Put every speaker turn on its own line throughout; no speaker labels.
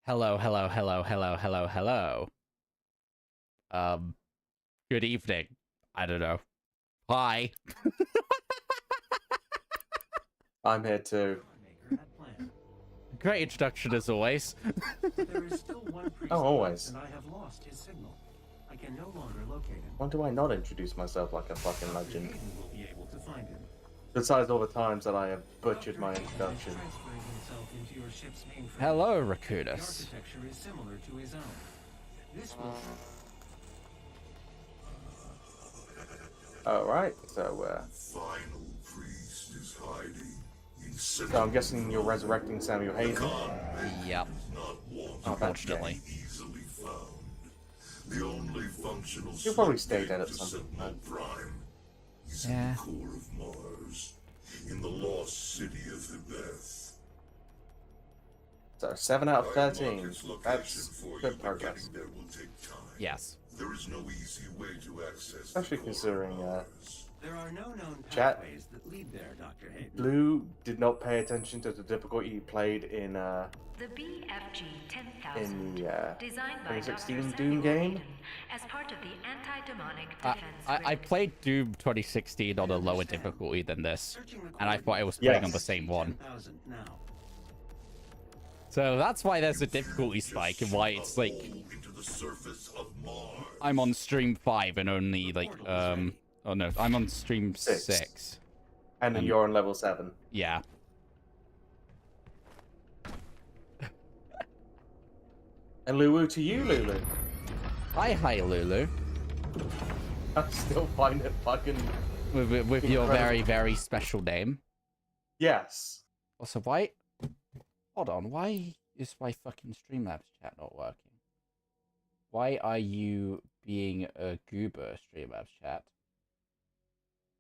Hello, hello, hello, hello, hello, hello. Um, Good evening. I don't know. Hi.
I'm here too.
Great introduction as always.
There is still one priest
Oh, always.
and I have lost his signal. I can no longer locate him.
Why do I not introduce myself like a fucking legend?
Hayden will be able to find him.
Besides all the times that I have butchered my introduction.
Transferring himself into your ship's mainframe.
Hello,
The
Raccoonus.
architecture is similar to his own. This will
Alright, so
Final priest is hiding in
so I'm guessing you're resurrecting Samuel Hayden.
Yep. Unfortunately.
easily found. The only functional
He'll probably stay dead at some point.
prime is
Yeah.
in the core of Mars, in the lost city of Hibeth.
So 7 out of
I mark
13.
its location
That's
for you,
good
but
progress.
getting there will take time.
Yes.
There is no easy way to access
Especially
the core of
considering
Mars.
There are no known
Chat.
pathways that lead there, Dr. Hayden.
Blue did not pay attention to the difficulty he played in
The BFG 10,000,
the
designed by
2016
Dr.
Doom
Samuel
game.
Hayden as part of the anti-demonic defense
I
grid.
played Doom 2016 on a lower difficulty than this,
Searching the
and I
core
thought it was playing on
Yes.
the same one.
10,000 now.
So that's why there's a difficulty spike and why it's like
Into the surface of Mars.
I'm on stream 5 and only like oh no, I'm on stream
6.
6.
And then you're on level 7.
Yeah.
And Lulu to you, Lulu.
Hi, Lulu.
I still find it fucking
With your
Incredible.
very, very special name.
yes.
Also, why? Hold on, why is my fucking Streamlabs chat not working? Why are you being a goober, Streamlabs chat?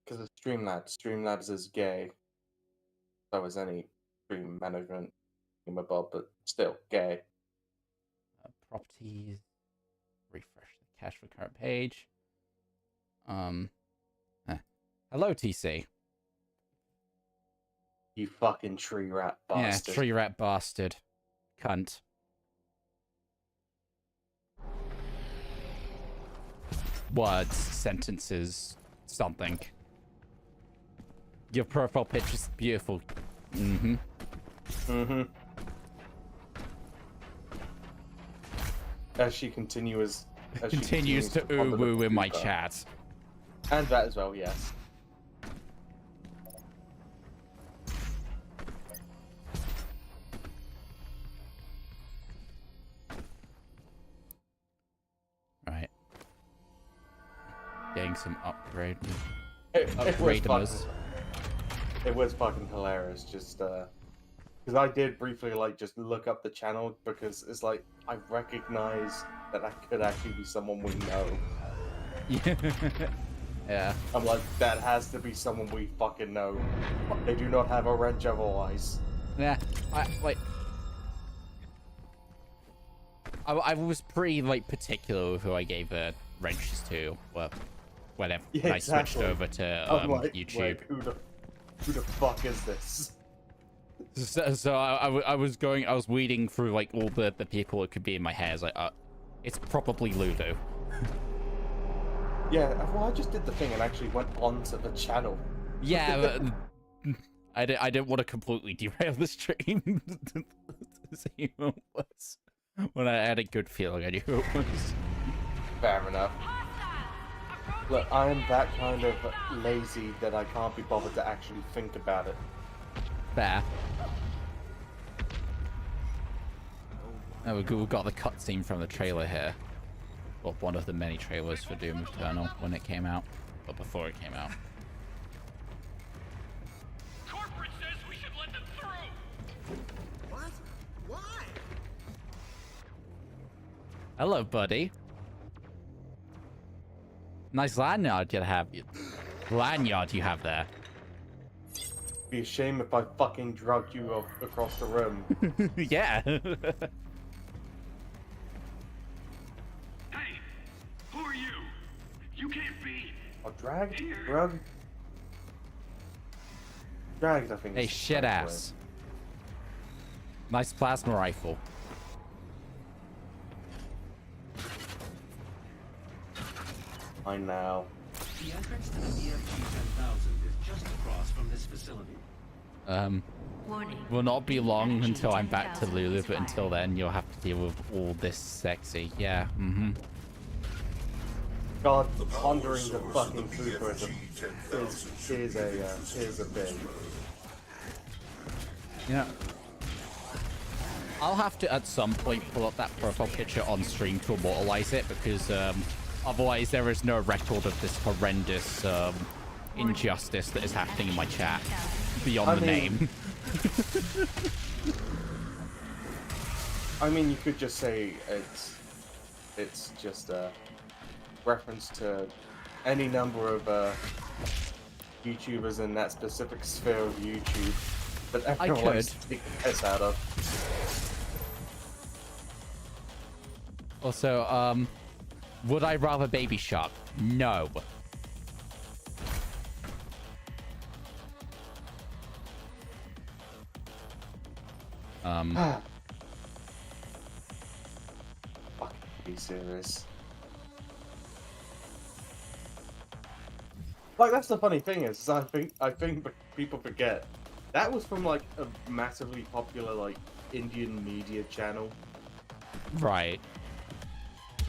Because of Streamlabs. Streamlabs is gay. So is any stream management thingamabob, but still gay.
Properties. Refresh the cache for current page. Hello, TC.
You fucking tree rat bastard.
Yeah, tree rat bastard. Cunt. Words, sentences, something. Your profile picture's beautiful. Mm-hmm.
Mm-hmm. As she continues
Continues to
ponder the
ooh-woo in my
future.
chat.
And that as well, yes.
Right. Getting some upgrade.
It
Upgraders.
was fucking hilarious, just because I did briefly like just look up the channel because it's like I recognize that that could actually be someone we know.
Yeah.
I'm like, that has to be someone we fucking know. They do not have a wrench otherwise.
Yeah. I was pretty like particular with who I gave wrenches to. Well, whenever
Yeah,
when I switched
exactly.
over to
I'm like,
YouTube.
wait, who the fuck is this?
So I was weeding through like all the people it could be in my hair. It's like, it's probably Ludo.
Yeah, well, I just did the thing and actually went onto the channel.
Yeah, but I didn't want to completely derail the stream. To see who it was. When I had a good feeling I knew who it was.
Fair enough. Look, I am that kind of lazy that I can't be bothered to actually think about it.
Fair. Oh, we've got the cutscene from the trailer here. Well, one of the many trailers for Doom Eternal when it came out. Or before it came out.
Corporate says we should let them through!
What? Why?
Hello, buddy. Nice lanyard you have. Lanyard you have there.
Be a shame if I fucking drugged you across the room.
Yeah.
Hey! Who are you? You can't be...
Or dragged? Drug? Dragged, I think.
Hey,
is the
shit
correct
ass. Nice plasma rifle.
I know.
The entrance to the BFG 10,000 is just across from this facility.
Warning.
Will not be long
BFG
until I'm back to
10,000
Lulu,
is
but until
firing.
then, you'll have to deal with all this sexy. Yeah, mm-hmm.
God,
The
pondering the
power source of
fucking
the
futurism
BFG 10,000
is a thing.
Yeah. I'll have to, at some point, pull up that profile picture on stream to immortalize it, because otherwise there is no record of this horrendous injustice that is happening in my chat beyond the name.
I mean, you could just say it's just a reference to any number of YouTubers in that specific sphere of YouTube that everyone likes to take the piss out of.
Also, would I rather Baby Shark? No.
Fucking be serious. Like, that's the funny thing is I think people forget that was from like a massively popular like Indian media channel.
Right.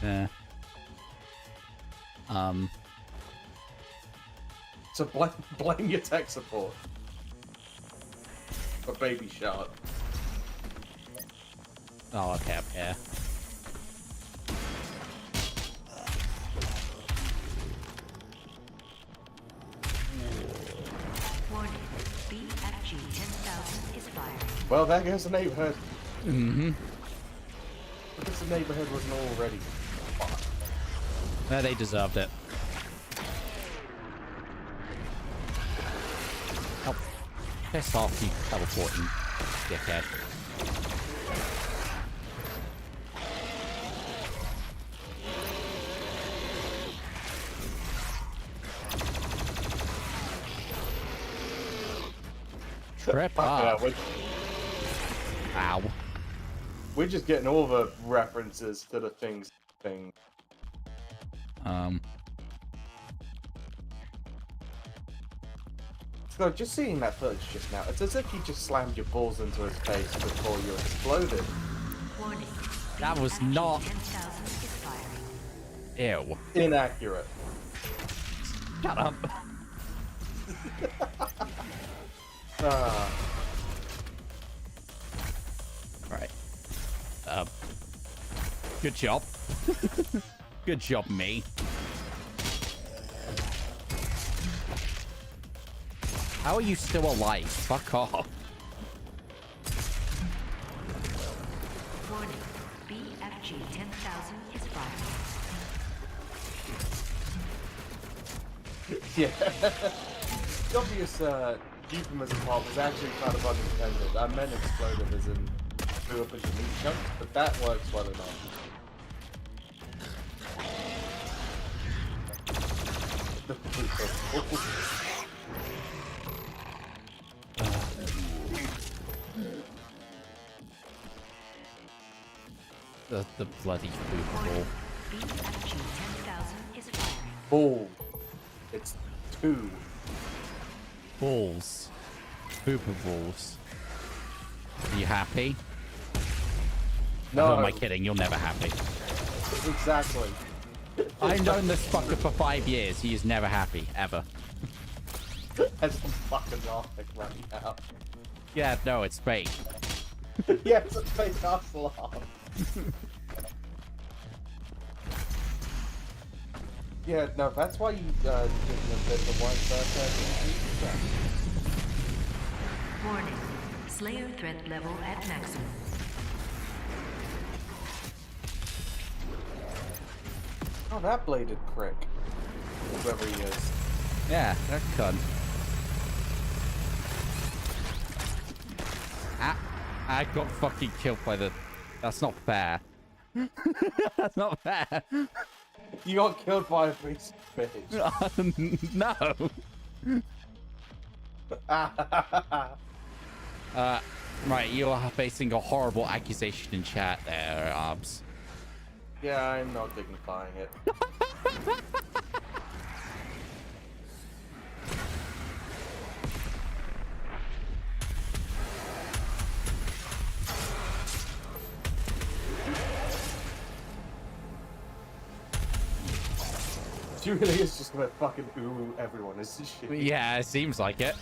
Yeah.
So blame your tech support for Baby Shark.
Oh, okay, up here.
Warning. BFG 10,000 is firing.
Well, there goes the neighborhood.
Mm-hmm.
Because the neighborhood wasn't already.
They deserved it. Oh, piss off, you teleporting dickhead. Trip up.
Yeah,
Ow.
we're just getting all the references to the thing. So just seeing that footage just now, it's as if you just slammed your balls into his face before you exploded.
Warning.
That was
BFG
not...
10,000 is firing.
Ew.
Inaccurate.
Shut up.
Ah.
Right. Good job. Good job, me. How are you still alive? Fuck off.
Warning. BFG 10,000 is firing.
Yeah. The obvious euphemism part was actually kind of unintended. I meant exploded as in blew up into meat chunks, but that works well enough.
The bloody food ball.
BFG 10,000 is firing.
Ball. It's 2.
Balls. Pooper balls. Are you happy?
No,
Who am I kidding? You're never happy.
exactly.
I've known this fucker for 5 years. He is never happy, ever.
That's fucking laughing right now.
Yeah, no, it's fake.
Yeah, it's a fake ass laugh. Yeah, no, that's why you didn't admit the one first.
Warning. Slayer threat level at maximum.
Oh, that bladed prick. Whoever he is.
Yeah, that cunt. I got fucking killed by the... That's not fair. That's not fair.
You got killed by a piece of bitch.
No. Right, you are facing a horrible accusation in chat there, Arbs.
Yeah, I'm not dignifying it. She really is just gonna fucking ooh everyone, isn't she?
Yeah, it seems like it.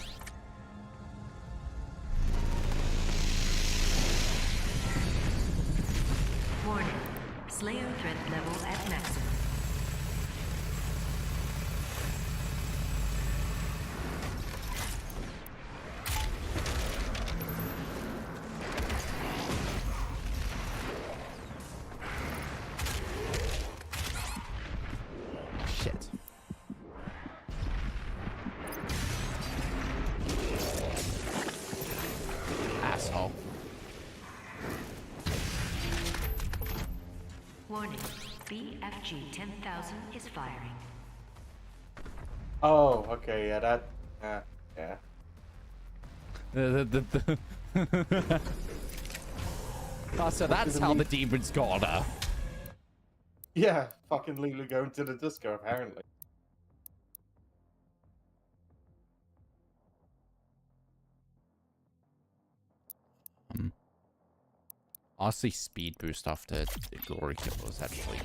Warning. Slayer threat level at maximum.
Shit. Asshole.
Warning. BFG 10,000 is firing.
Oh, okay, yeah, that, yeah.
Oh, so that's how the demons got her.
Yeah, fucking Lulu going to the disco, apparently.
Honestly, speed boost after the glory kill was actually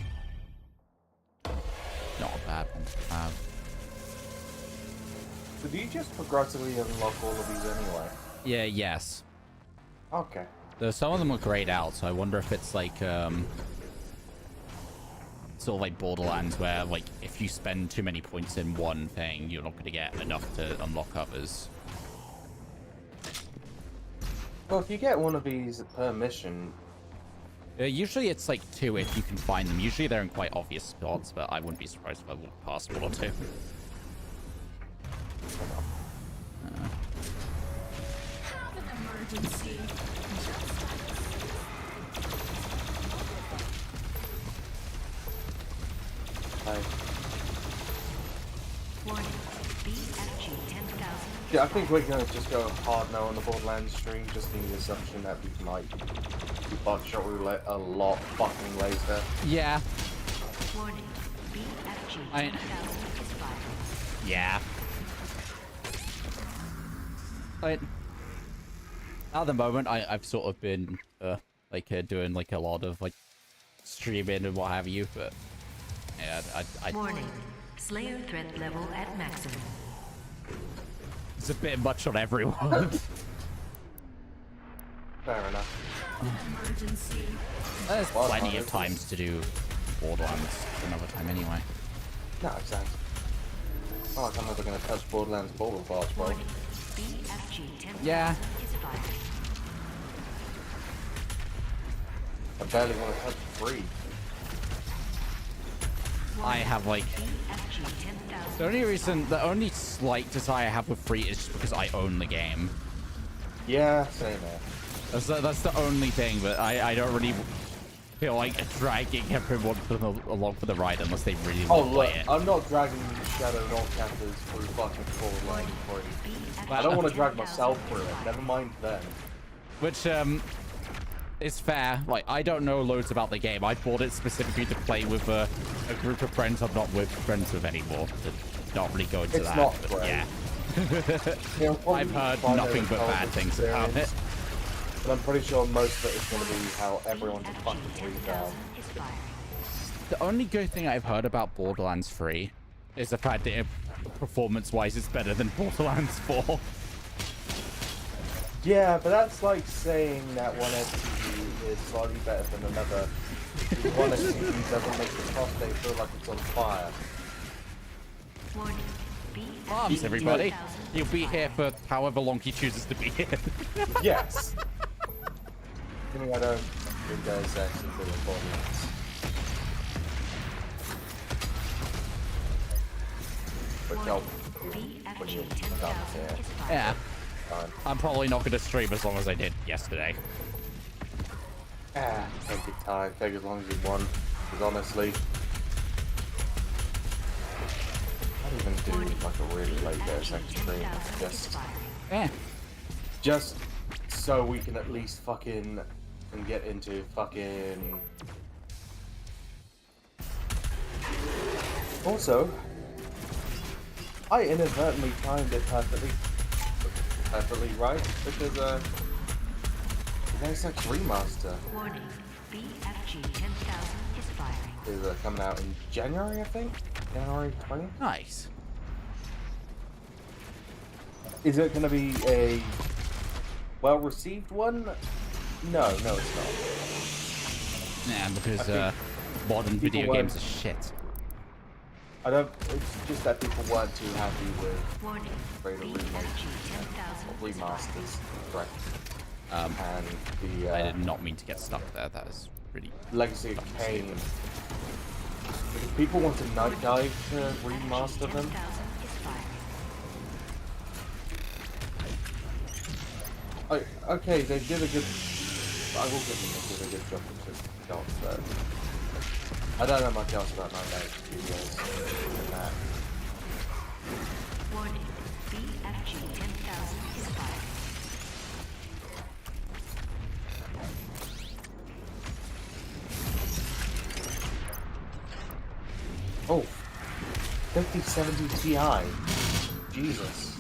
not a bad one to have.
So do you just progressively unlock all of these anyway?
Yeah, yes.
Okay.
Though some of them are grayed out, so I wonder if it's like, sort of like Borderlands, where, like, if you spend too many points in one thing, you're not going to get enough to unlock others.
Well, if you get one of these per mission...
Usually it's like 2 if you can find them. Usually they're in quite obvious spots, but I wouldn't be surprised if I walked past 1 or 2.
Emergency.
Warning. BFG 10,000.
Yeah, I think we're gonna just go hard now on the Borderlands stream, just in the assumption that we might be bot shot roulette a lot fucking later.
Yeah.
Warning. BFG
I-
10,000 is firing.
Yeah. But at the moment, I've sort of been doing like a lot of like streaming and what have you, but yeah, I
Warning. Slayer threat level at maximum.
it's a bit much on everyone.
Fair enough.
Emergency.
There's
Well,
plenty
this
of times to do Borderlands another time anyway.
No, exactly. Oh, like I'm never gonna touch Borderlands Border Boss, bro.
Warning. BFG 10,000
Yeah.
is firing.
I barely want to touch 3.
I have like
BFG 10,000.
the only slight desire I have with free is just because I own the game.
Yeah, same there.
That's the only thing, but I don't really feel like dragging everyone along for the ride unless they really
Oh,
want to
look,
play it.
I'm not dragging Shadow and all campers through fucking Borderlands 3. I don't want to drag myself through it, never mind them.
Which is fair. Like, I don't know loads about the game. I bought it specifically to play with a group of friends I'm not friends with anymore. To not really go into
It's
that.
not
but
great.
yeah.
Yeah, I'll
I've
probably
heard
find
nothing
out
but
how
bad
it's
things about it.
experienced, But I'm pretty sure most of it is going to be how everyone's a
BFG
fucking freaked out.
10,000 is firing.
The only good thing I've heard about Borderlands 3 is the fact that performance-wise it's better than Borderlands 4.
Yeah, but that's like saying that one SCU is slightly better than another. One SCU doesn't make the prostate feel like it's on fire.
Warning. BFG
Arms, everybody.
10,000
He'll
is
be here
firing.
for however long he chooses to be here.
Yes. I mean, I don't think there's actually good Borderlands. But no, when you're
BFG
done
10,000
here,
is firing.
Yeah.
fine.
I'm probably not going to stream as long as I did yesterday.
Take your time, take as long as you want. Because honestly, I'd even do like a really late day second stream. Just so we can at least fucking and get into fucking. Also, I inadvertently timed it perfectly right because the Deus Ex Remaster
Warning. BFG 10,000 is firing.
is coming out in January, I think. January 20th.
Nice.
Is it going to be a well-received one? No, it's not.
Yeah, because
I think
modern
people
video
weren't-
games are shit.
I don't. It's just that people weren't too happy with
Warning.
greater
BFG
remakes,
10,000
or
is firing.
remasters, correct?
Um,
And the
I did not mean to get stuck there. That is really.
Legacy of Kain. If people want to Night Dive to remaster them,
10,000 is firing.
okay, they did a good. I will give them they did a good job with the dogs, but I don't know much else about Night Dive Studios than that.
Warning. BFG 10,000 is firing.
Oh, 5070 Ti. Jesus.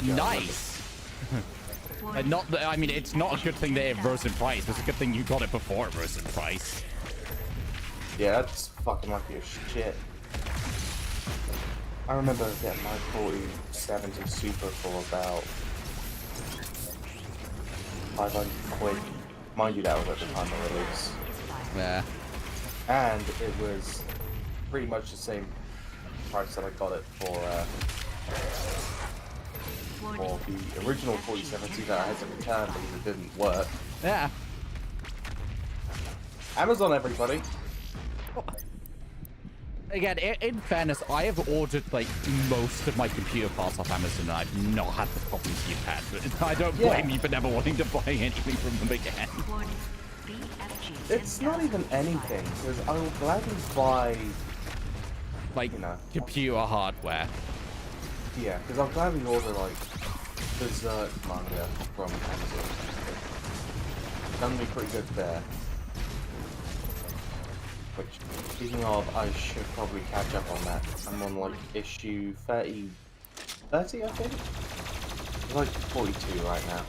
Nice. Not that, I mean, it's not a good thing that it rose in price. It's a good thing you got it before it rose in price.
Yeah, that's fucking lucky as shit. I remember getting my 4070 Super for about 500 quid. Mind you, that was at the time of release.
Yeah.
And it was pretty much the same price that I got it for the original 4070 that I had to return because it didn't work.
Yeah.
Amazon, everybody.
Again, in fairness, I have ordered like most of my computer parts off Amazon, and I've not had the problems you've had. But I don't blame you for never wanting to buy anything from them again.
Warning. BFG
It's not even anything, because I will gladly buy,
Like
you know,
computer hardware.
yeah, because I'll gladly order like BuhLooZeR manga from Amazon. Done me pretty good there. Which, speaking of, I should probably catch up on that. I'm on like issue 30, I think? I'm like 42 right now.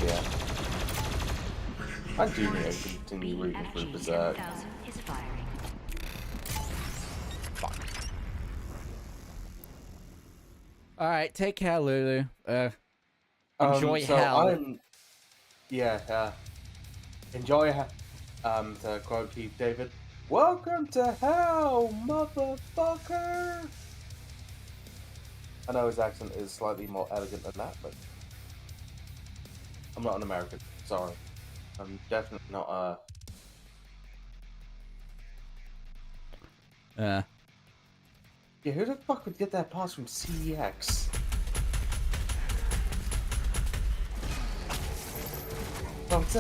Yeah. I do need to continue reading through
BFG
BuhLooZeR.
10,000 is firing.
Fuck. All right, take care, Lulu. Enjoy
so
hell.
Enjoy hell. To quote Keith David, "Welcome to hell, motherfucker." I know his accent is slightly more elegant than that, but I'm not an American. Sorry, I'm definitely not Yeah, who the fuck would get that pass from CEX? Well, it's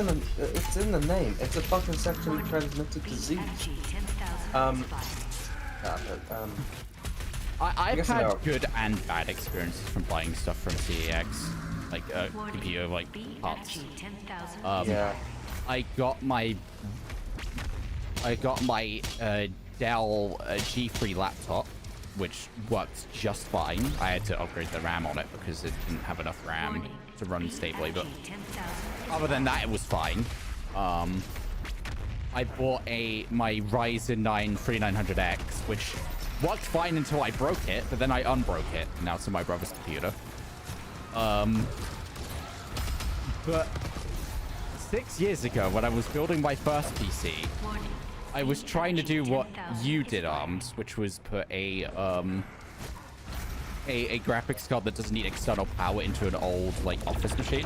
in the name. It's a fucking sexually transmitted disease.
BFG 10,000
Um,
is firing.
Nah, but,
I've
guess
had
no.
good and bad experiences from buying stuff from CEX, like
Warning.
computer like parts.
BFG 10,000 is
yeah.
I got my Dell G3 laptop, which worked just fine. I had to upgrade the RAM on it because it didn't have enough RAM to run stably, but
BFG 10,000 is
other than that, it was fine. I bought my Ryzen 9 3900X, which worked fine until I broke it, but then I unbroke it. And now it's in my brother's computer. But 6 years ago, when I was building my first PC,
Warning.
I was trying to do what
10,000
you
is
did,
firing.
Arms, which was put a graphics card that doesn't need external power into an old like office machine.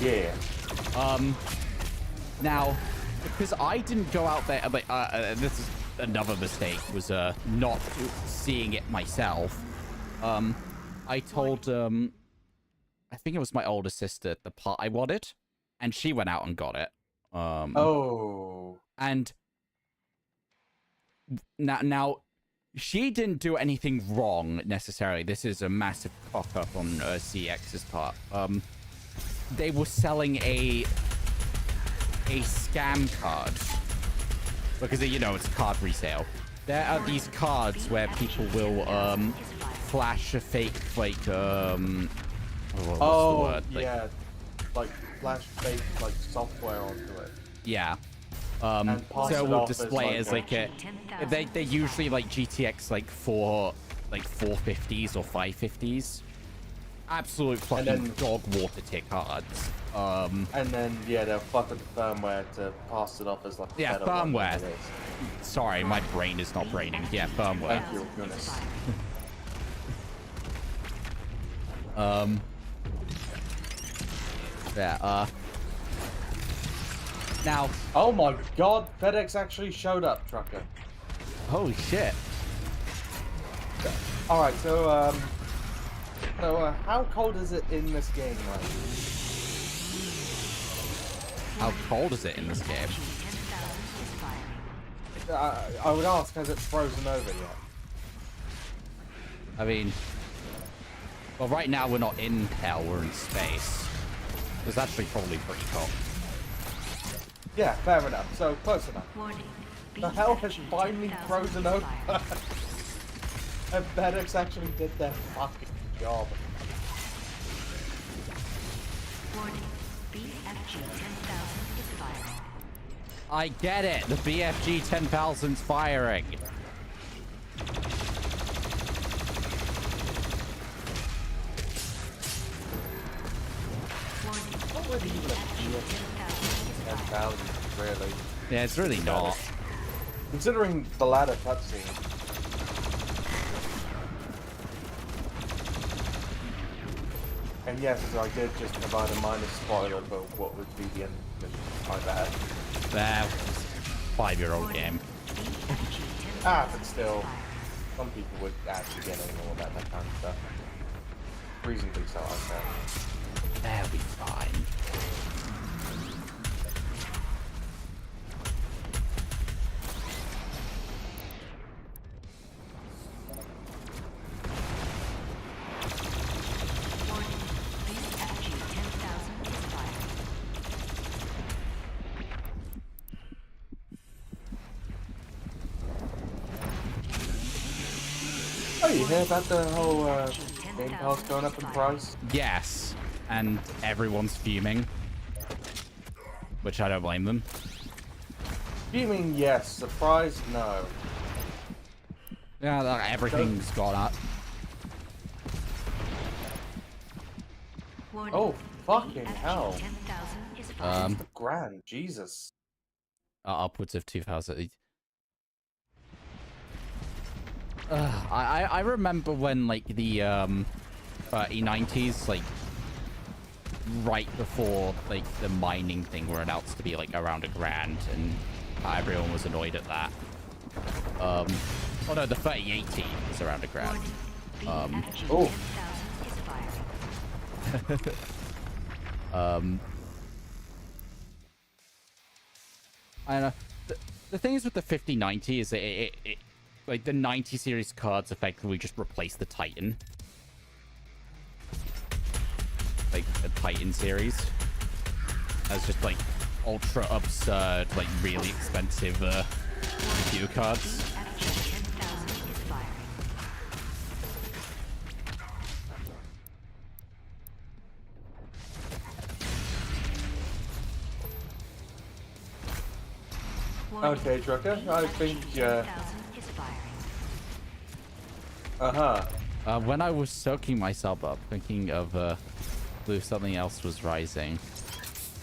Yeah.
Now, because I didn't go out there, but this is another mistake, was not seeing it myself. I told I think it was my older sister the part I wanted, and she went out and got it.
Oh.
And now she didn't do anything wrong necessarily. This is a massive cock up on CX's part. They were selling a scam card because, you know, it's a card resale. There are these cards where people will flash a fake like what's the word? Like,
yeah, like flash fake like software onto it.
yeah.
And pass
So
it
we'll
off as,
display it as like a.
10,000
They're usually like GTX like 450s or 550s. Absolute fucking
then-
dog water tier cards.
And then yeah, they'll fuck with the firmware to pass it off as like a
Yeah,
better one than
firmware.
it is.
Sorry, my brain is not braining. Yeah, firmware.
Thank you, goodness.
Yeah, now,
Oh my god, FedEx actually showed up, trucker.
holy shit.
Alright, so how cold is it in this game, right?
How cold is it in this game?
10,000 is firing.
I would ask, has it frozen over yet?
I mean, well, right now we're not in hell, we're in space. It's actually probably pretty cold.
Yeah, fair enough. So, close enough.
Warning.
The hell has
BFG
finally
10,000
frozen
is
over?
firing.
And FedEx actually did their fucking job.
Warning. BFG 10,000 is firing.
I get it. The BFG 10,000's firing.
Warning.
Not really even a
BFG 10,000 is firing.
10,000, really.
Yeah, it's really not.
Considering the latter cutscene. And yes, I did just provide a minor spoiler for what would be the end of the mission. My bad.
There. 5-year-old game.
BFG 10,000
Ah, but still,
is firing.
some people would actually get anal about that kind of stuff. Reasonably so, I'd say.
They'll be fine.
Warning. BFG 10,000 is firing.
Oh, you hear about the whole Game Pass going up in price?
Yes. And everyone's fuming. Which I don't blame them.
Fuming, yes. Surprised, no.
Yeah, like, everything's gone up.
Warning.
Oh, fucking
BFG
hell.
10,000 is firing.
Grand, Jesus.
Upwards of 2,000. I remember when like the early 90s, like right before like the mining thing were announced to be like around $1,000, and everyone was annoyed at that. Oh no, the 3080 is around $1,000.
Warning. BFG
Oh.
10,000 is firing.
I don't know. The thing is with the 5090 is it like the 90 series cards effectively just replace the Titan. Like the Titan series. As just like ultra absurd, like really expensive computer cards.
BFG 10,000 is firing. Warning.
Okay, Trucker, I think,
BFG 10,000 is firing.
uh-huh.
When I was soaking myself up, thinking of blue, something else was rising.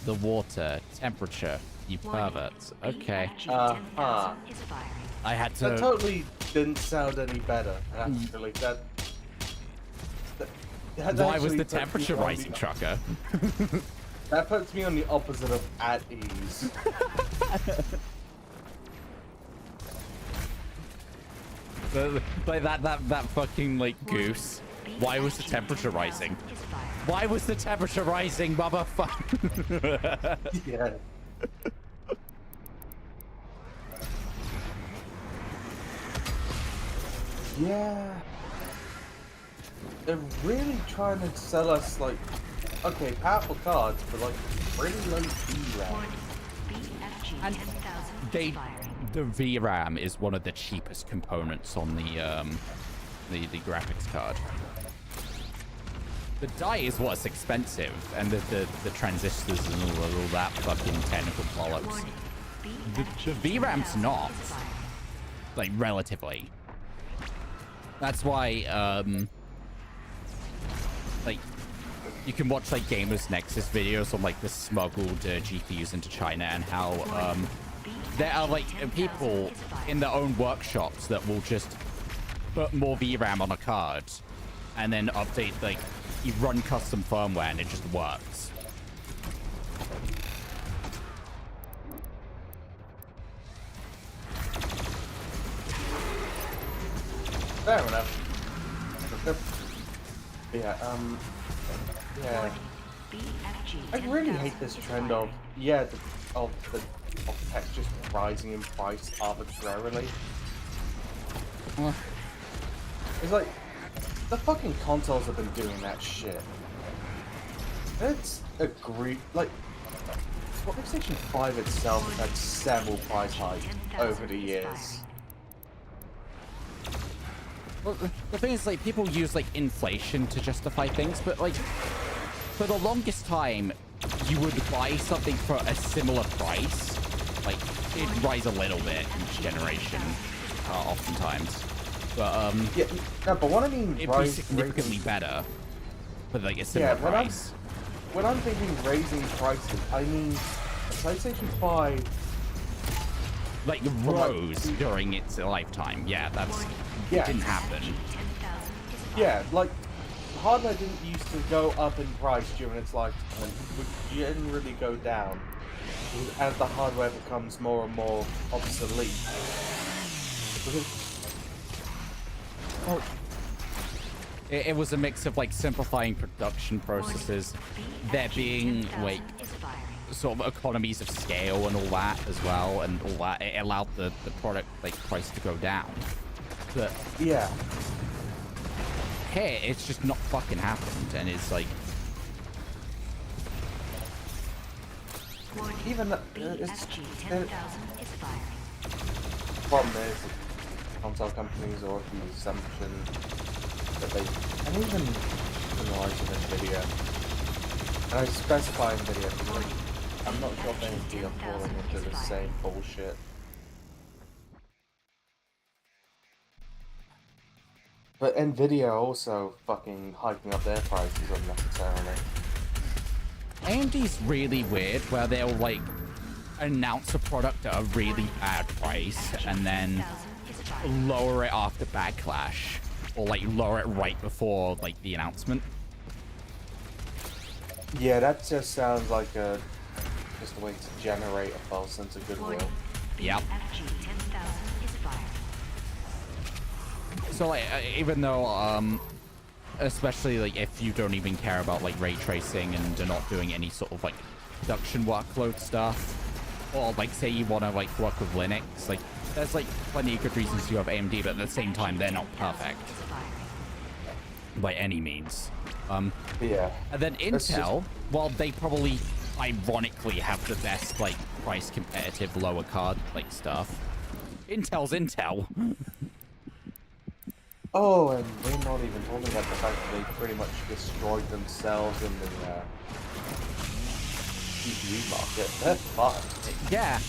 The water, temperature, you
Warning.
perverts. Okay.
BFG
Uh-huh.
10,000 is firing.
I had
That
to...
totally didn't sound any better, actually. That
Why was
actually
the
puts me
temperature
on the-
rising, Trucker?
That puts me on the opposite of at ease.
Like that fucking like goose. Why was the
BFG
temperature
10,000
rising?
is firing.
Why was the temperature rising, motherfucker?
Yeah. Yeah. They're really trying to sell us like, okay, powerful cards, but like really low D RAM.
Warning. BFG
And
10,000
they,
is firing.
the VRAM is one of the cheapest components on the graphics card. The die is what's expensive, and the transistors and all that fucking technical bollocks.
Warning.
The VRAM's
10,000
not,
is firing.
like, relatively. That's why, like, you can watch, like, Gamers Nexus videos on, like, the smuggled GPUs into China and how, there are, like, people in their own workshops that will just put more VRAM on a card and then update, like, you run custom firmware and it just works.
Fair enough. Yeah, yeah.
BFG
I really
10,000
hate this
is
trend
firing.
of tech just rising in price arbitrarily. It's like the fucking consoles have been doing that shit. It's agreed. Like, PlayStation 5 itself has had several price hikes over the years.
Well, the thing is, like, people use, like, inflation to justify things, but, like, for the longest time, you would buy something for a similar price. Like, it'd rise a little bit each generation, oftentimes. But,
Yeah, no, but what I mean,
it'd be significantly better for, like, a similar price.
When I'm thinking raising prices, I mean PlayStation 5.
Like, rose during its lifetime. Yeah, that's...
Yeah.
It didn't happen.
10,000 is firing.
Yeah, like, hardware didn't used to go up in price during its lifetime. It didn't really go down as the hardware becomes more and more obsolete.
Well, it was a mix of, like, simplifying production processes, there being, like,
is firing.
sort of economies of scale and all that as well, and all that. It allowed the product, like, price to go down. But
Yeah.
here, it's just not fucking happened, and it's like...
Warning.
Even
BFG 10,000 is firing.
problem is console companies or the assumption that they, and even in the likes of Nvidia, and I specify Nvidia because, like, I'm not sure if AMD are falling into the same bullshit. But Nvidia are also fucking hiking up their prices unnecessarily.
AMD's really weird, where they'll, like, announce a product at a really bad price, and then
10,000 is firing.
lower it after backlash, or, like, lower it right before, like, the announcement.
Yeah, that just sounds like just a way to generate a false sense of goodwill.
Warning.
Yep.
BFG 10,000 is firing.
So, like, even though, especially, like, if you don't even care about, like, ray tracing and are not doing any sort of, like, production workload stuff, or, like, say you want to, like, work with Linux, like, there's, like, plenty of good reasons to have AMD, but at the same time, they're not perfect
Is firing.
by any means.
Yeah.
And then
That's
Intel, while they probably ironically have the best, like, price competitive lower card, like, stuff, Intel's Intel.
Oh, and we're not even talking about the fact that they pretty much destroyed themselves in the CPU market. They're fucked.
Yeah.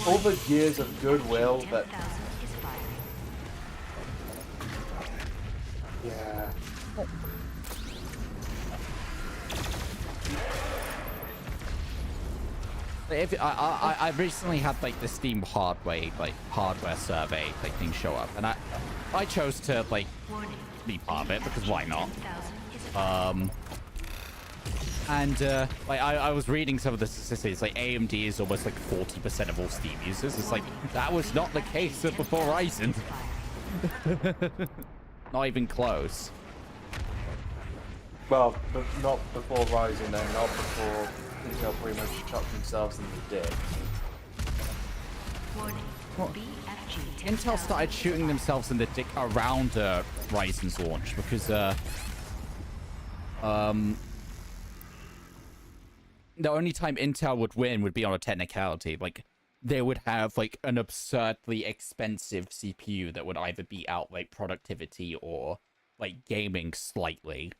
All the years of goodwill that...
10,000 is firing.
Yeah.
If I recently had, like, the Steam hardware survey, like, thing show up, and I chose to, like,
Warning.
be part of it because why not?
10,000 is firing.
And like, I was reading some of the statistics, like, AMD is almost like 40% of all Steam users. It's like, that was not the case before Ryzen. Not even close.
Well, but not before Rising, then, not before Intel pretty much chopped themselves in the dick.
Warning. BFG 10,000
Intel started shooting themselves in the dick around Ryzen's launch because the only time Intel would win would be on a technicality. Like, they would have, like, an absurdly expensive CPU that would either beat out, like, productivity or, like, gaming slightly.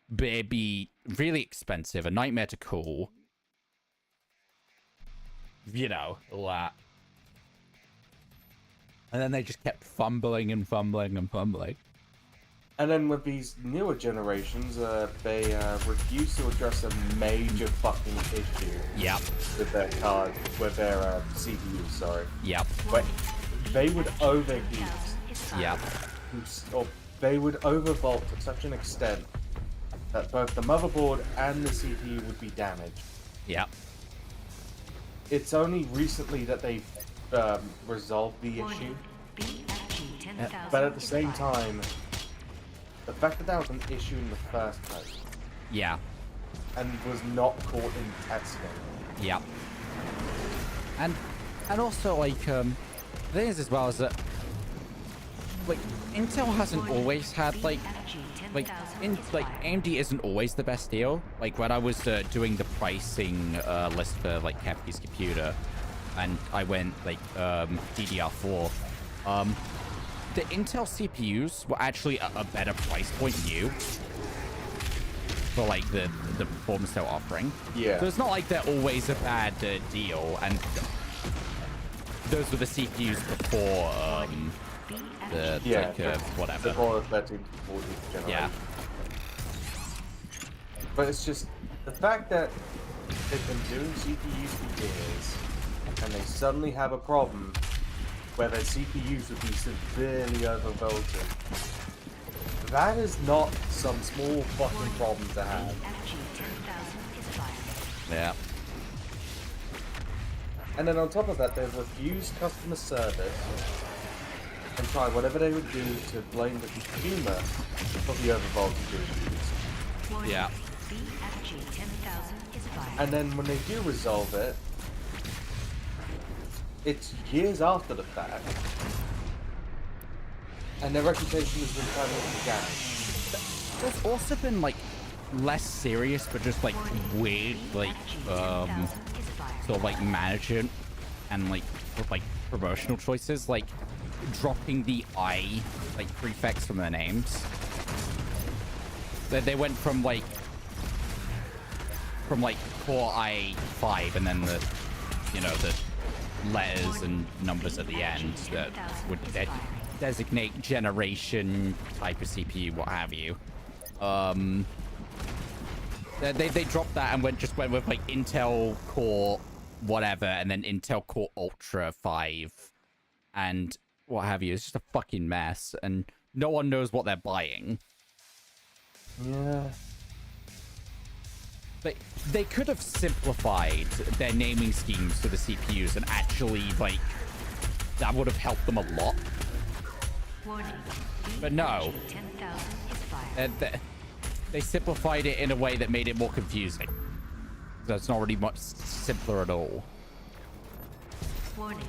But it'd be really expensive, a nightmare to cool. You know, all that. And then they just kept fumbling and fumbling and fumbling.
And then with these newer generations, they refuse to address a major fucking issue
Yep.
with their card, with their CPU, sorry.
Yep.
But they would overheat,
Yep.
or they would overvolt to such an extent that both the motherboard and the CPU would be damaged.
Yep.
It's only recently that they've resolved the issue, but at the same time, the fact that that was an issue in the first place
Yeah.
and was not caught in testing.
Yep. And also, like, the thing is as well is that, like, Intel hasn't always had, like, AMD isn't always the best deal. Like, when I was doing the pricing list for, like, Kefki's computer, and I went, like, DDR4, the Intel CPUs were actually a better price point new for, like, the performance they're offering.
Yeah.
So it's not like they're always a bad deal, and those were the CPUs before, whatever.
Before the 13th to 14th generation.
Yeah.
But it's just the fact that they've been doing CPUs for years, and they suddenly have a problem where their CPUs would be severely overvolted. That is not some small fucking problem to have.
Yeah.
And then on top of that, they've refused customer service and tried whatever they would do to blame the consumer for the overvoltage issues.
Yeah.
And then when they do resolve it, it's years after the fact, and their reputation has been permanently damaged.
There's also been, like, less serious, but just, like, weird, like, sort of, like, management and, like, promotional choices, like, dropping the I, like, prefix from their names. They went from, like, Core i5 and then the, you know, the letters and numbers at the end that would designate generation, type of CPU, what have you. They dropped that and went with like Intel Core whatever, and then Intel Core Ultra 5 and what have you. It's just a fucking mess, and no one knows what they're buying.
Yeah.
They could have simplified their naming schemes for the CPUs, and actually, like, that would have helped them a lot. But no. They simplified it in a way that made it more confusing. So it's not really much simpler at all.
Warning.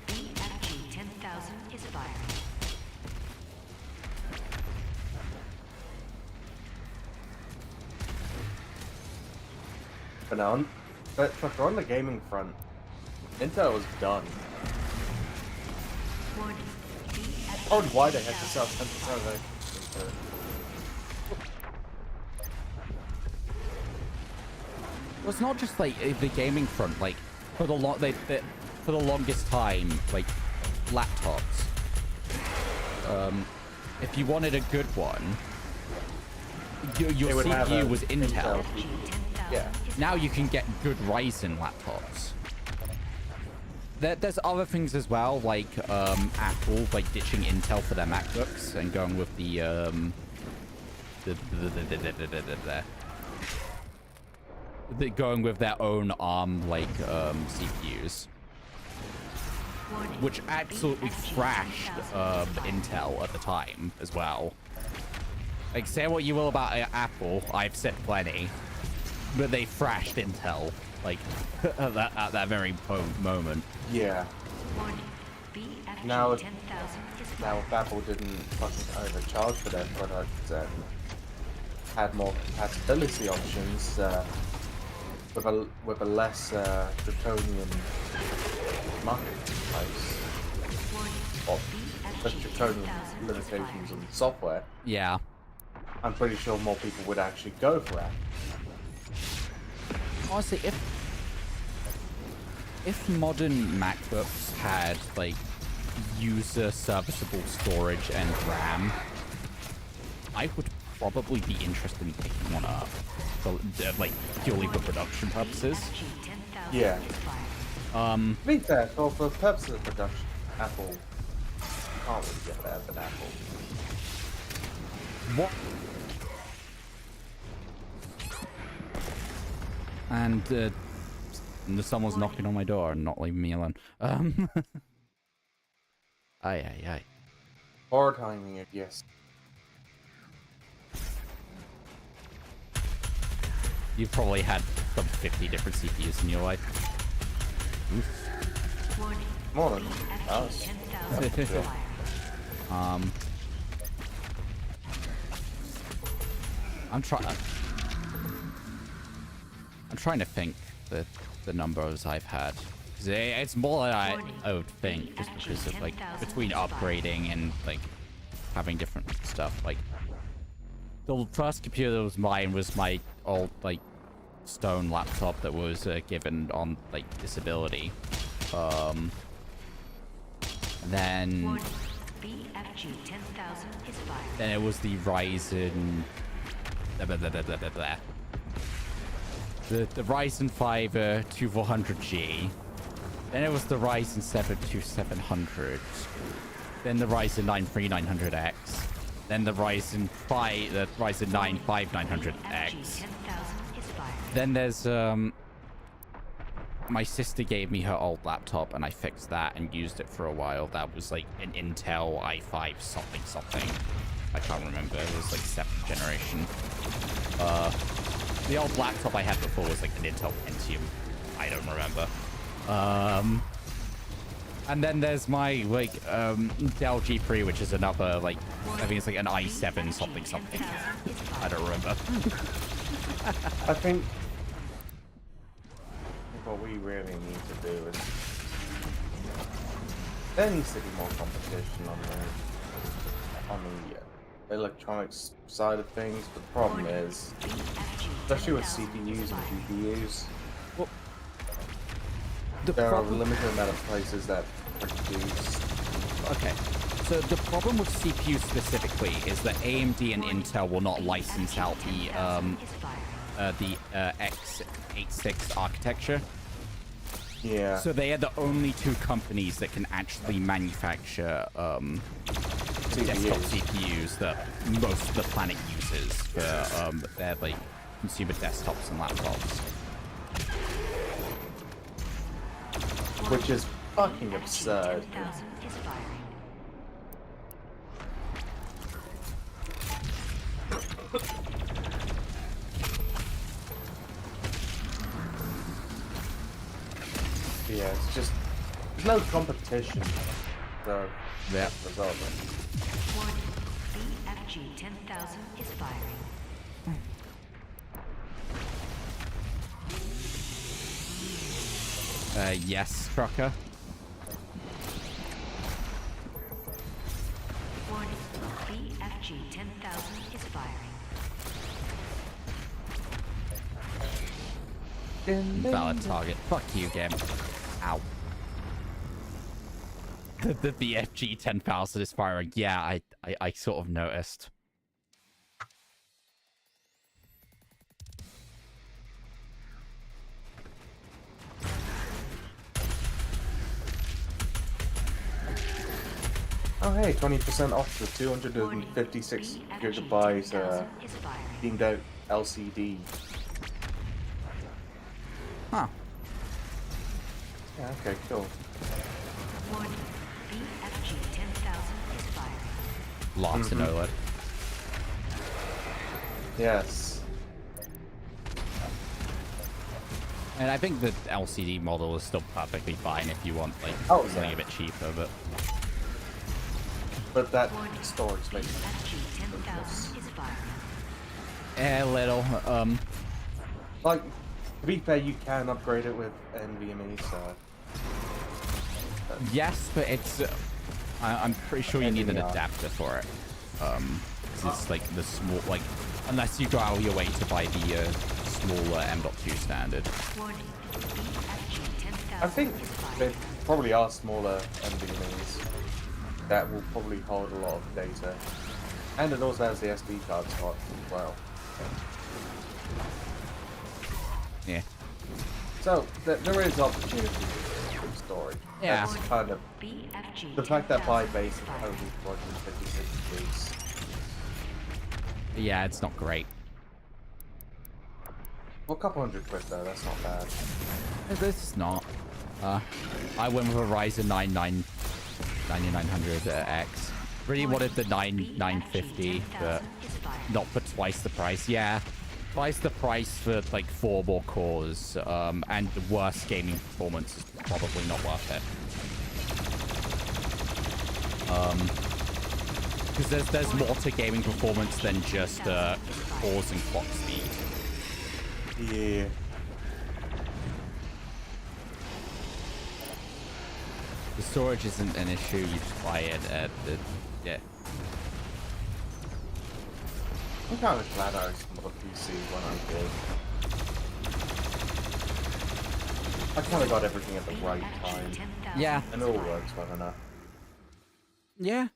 BFG 10,000 is fired.
But now, but on the gaming front, Intel was done.
Warning.
Oh, why they had to sell 10% of it.
Well, it's not just like the gaming front. Like for the longest time, like laptops. If you wanted a good one, your CPU was Intel.
Yeah.
Now you can get good Ryzen laptops. There's other things as well, like Apple, like ditching Intel for their MacBooks and going with the going with their own ARM like CPUs, which absolutely thrashed Intel at the time as well. Like, say what you will about Apple, I've said plenty, but they thrashed Intel like at that very moment.
Yeah. Now if Apple didn't fucking overcharge for their products and had more compatibility options, with a less draconian marketplace, or less draconian limitations on software,
Yeah.
I'm pretty sure more people would actually go for it.
Honestly, if modern MacBooks had like user serviceable storage and RAM, I would probably be interested in picking one up for like purely for production purposes.
Yeah. To be fair, for purposes of production, Apple can't really get better than Apple.
What? And someone's knocking on my door and not leaving me alone. Aye.
Or timing it, yes.
You've probably had some 50 different CPUs in your life. Oof.
More than us.
I'm trying to think the numbers I've had. 'Cause it's more than I would think, just because of like between upgrading and like having different stuff. Like the first computer that was mine was my old like stone laptop that was given on like disability. Then it was the Ryzen. The Ryzen 5 2400G. Then it was the Ryzen 7 2700. Then the Ryzen 9 3900X. Then the Ryzen 9 5900X. Then there's my sister gave me her old laptop and I fixed that and used it for a while. That was like an Intel i5 something. I can't remember. It was like 7th generation. The old laptop I had before was like an Intel Pentium. I don't remember. And then there's my like Dell G3, which is another like I think it's like an i7 something. I don't remember.
I think what we really need to do is there needs to be more competition on the electronics side of things. But the problem is, especially with CPUs and GPUs, there are a limited amount of places that produce.
Okay, so the problem with CPU specifically is that AMD and Intel will not license out the x86 architecture.
Yeah.
So they are the only two companies that can actually manufacture desktop CPUs that most of the planet uses for their like consumer desktops and laptops.
Which is fucking absurd. Yeah, it's just there's no competition. So
yeah.
Result.
BFG 10,000 is firing.
Yes, Trucker.
Warning, BFG 10,000 is firing.
Valid target. Fuck you, game. Ow. The BFG 10,000 is firing. Yeah, I sort of noticed.
Oh hey, 20% off the 256 gigabyte beamed out LCD.
Huh.
Yeah, okay, cool.
Warning, BFG 10,000 is firing.
Lots of OLED.
Yes.
And I think the LCD model is still perfectly fine if you want like something a bit cheaper,
but that storage space.
BFG 10,000 is firing.
a little.
Like To be fair, you can upgrade it with NVMe, so...
Yes, but it's... I'm pretty sure you need an
NVMe.
adapter for it. 'Cause it's like the small... Like, unless you go out of your way to buy the smaller M.2 standard.
Warning. BFG 10,000
I think
is fired.
there probably are smaller NVMe's that will probably hold a lot of data. And it also has the SD card slot as well.
Yeah.
So, there is opportunity for storage.
Yeah.
That's kind of...
BFG
The fact that
10,000
by
is
base is
fired.
only 456 gigs.
Yeah, it's not great.
Well, a couple hundred quid though, that's not bad.
This is not. I went with a Ryzen 9900X. Really wanted the 9950, but not for twice the price. Yeah, twice the price for like 4 more cores, and the worst gaming performance is probably not worth it. Because there's more to gaming performance than just cores and clock speed.
Yeah.
The storage isn't an issue. You just buy it at the yeah.
I'm kind of glad I assembled a PC when I did. I kind of got everything at the right time.
Yeah.
And it all works well enough.
Yeah.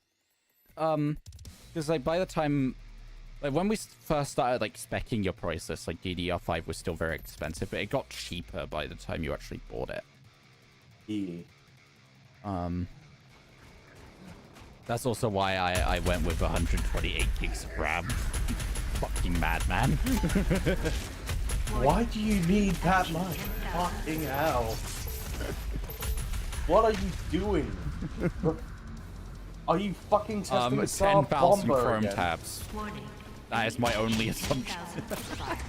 Because like by the time, like when we first started like speccing your process, like DDR5 was still very expensive, but it got cheaper by the time you actually bought it.
Yeah.
That's also why I went with 128 gigs of RAM. Fucking madman.
Why do you need that much? Fucking hell. What are you doing? Are you fucking testing the Saab
10,000
bomber
Chrome
again?
tabs.
Warning.
That is my only assumption.
10,000 is fired.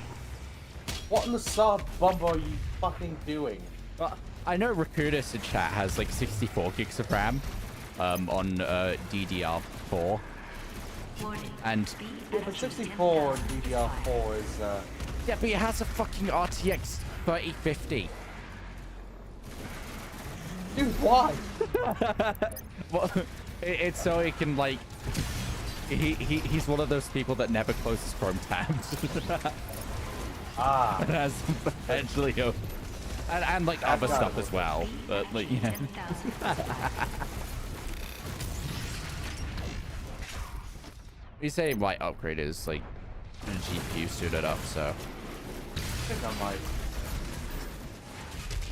What in the Saab bomber are you fucking doing?
But I know Rakutis in chat has like 64 gigs of RAM on DDR4.
Warning.
And
Yeah, but 64 on DDR4 is,
yeah, but it has a fucking RTX 3050.
Dude, why?
Well, it's so he can like he's one of those people that never closes Chrome tabs.
Ah.
It has potentially and like other
kind
stuff
of
as well. But like yeah.
10,000 is fired.
You say my upgrade is like GPU suited up, so
I think I might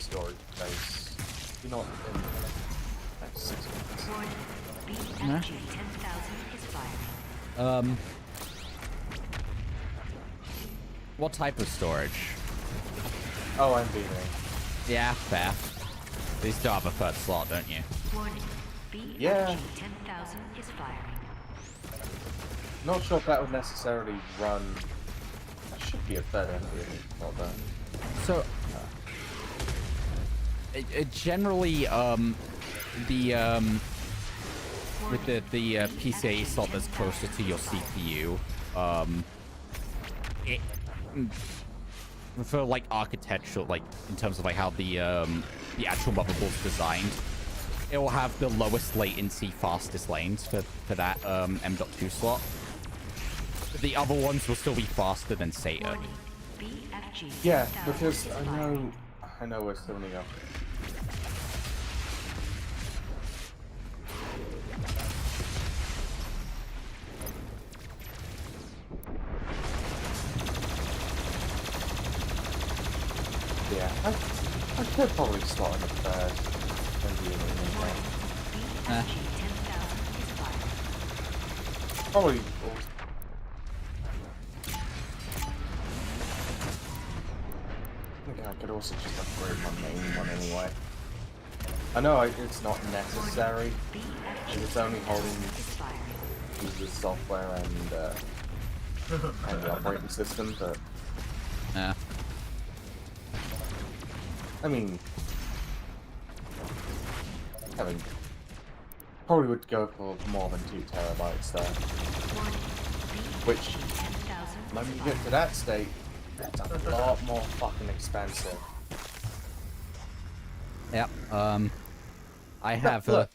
storage base. You're not in the next 6 months.
Warning. BFG 10,000 is fired.
what type of storage?
Oh, I'm beaming.
Yeah, fair. You still have a third slot, don't you?
Warning. BFG
Yeah.
10,000 is firing.
Not sure if that would necessarily run. That should be a third NVMe, not that.
So, generally, with the PCIe slot that's closer to your CPU, it for like architectural, like in terms of like how the actual motherboard's designed, it will have the lowest latency, fastest lanes for that M.2 slot. The other ones will still be faster than SATA.
Warning. BFG
Yeah,
10,000
because
is
I
firing.
know we're still near. Yeah, I could probably slot in a third NVMe in there.
BFG 10,000 is firing.
Probably. I could also just upgrade my main one anyway. I know it's not necessary.
BFG
It's only holding
10,000 is firing.
the software and the operating system, but
Yeah.
I mean, probably would go for more than 2 terabytes there.
Warning.
Which,
BFG 10,000
when
is
you
firing.
get to that state, That's a lot more fucking expensive.
Yep. I have.
Look,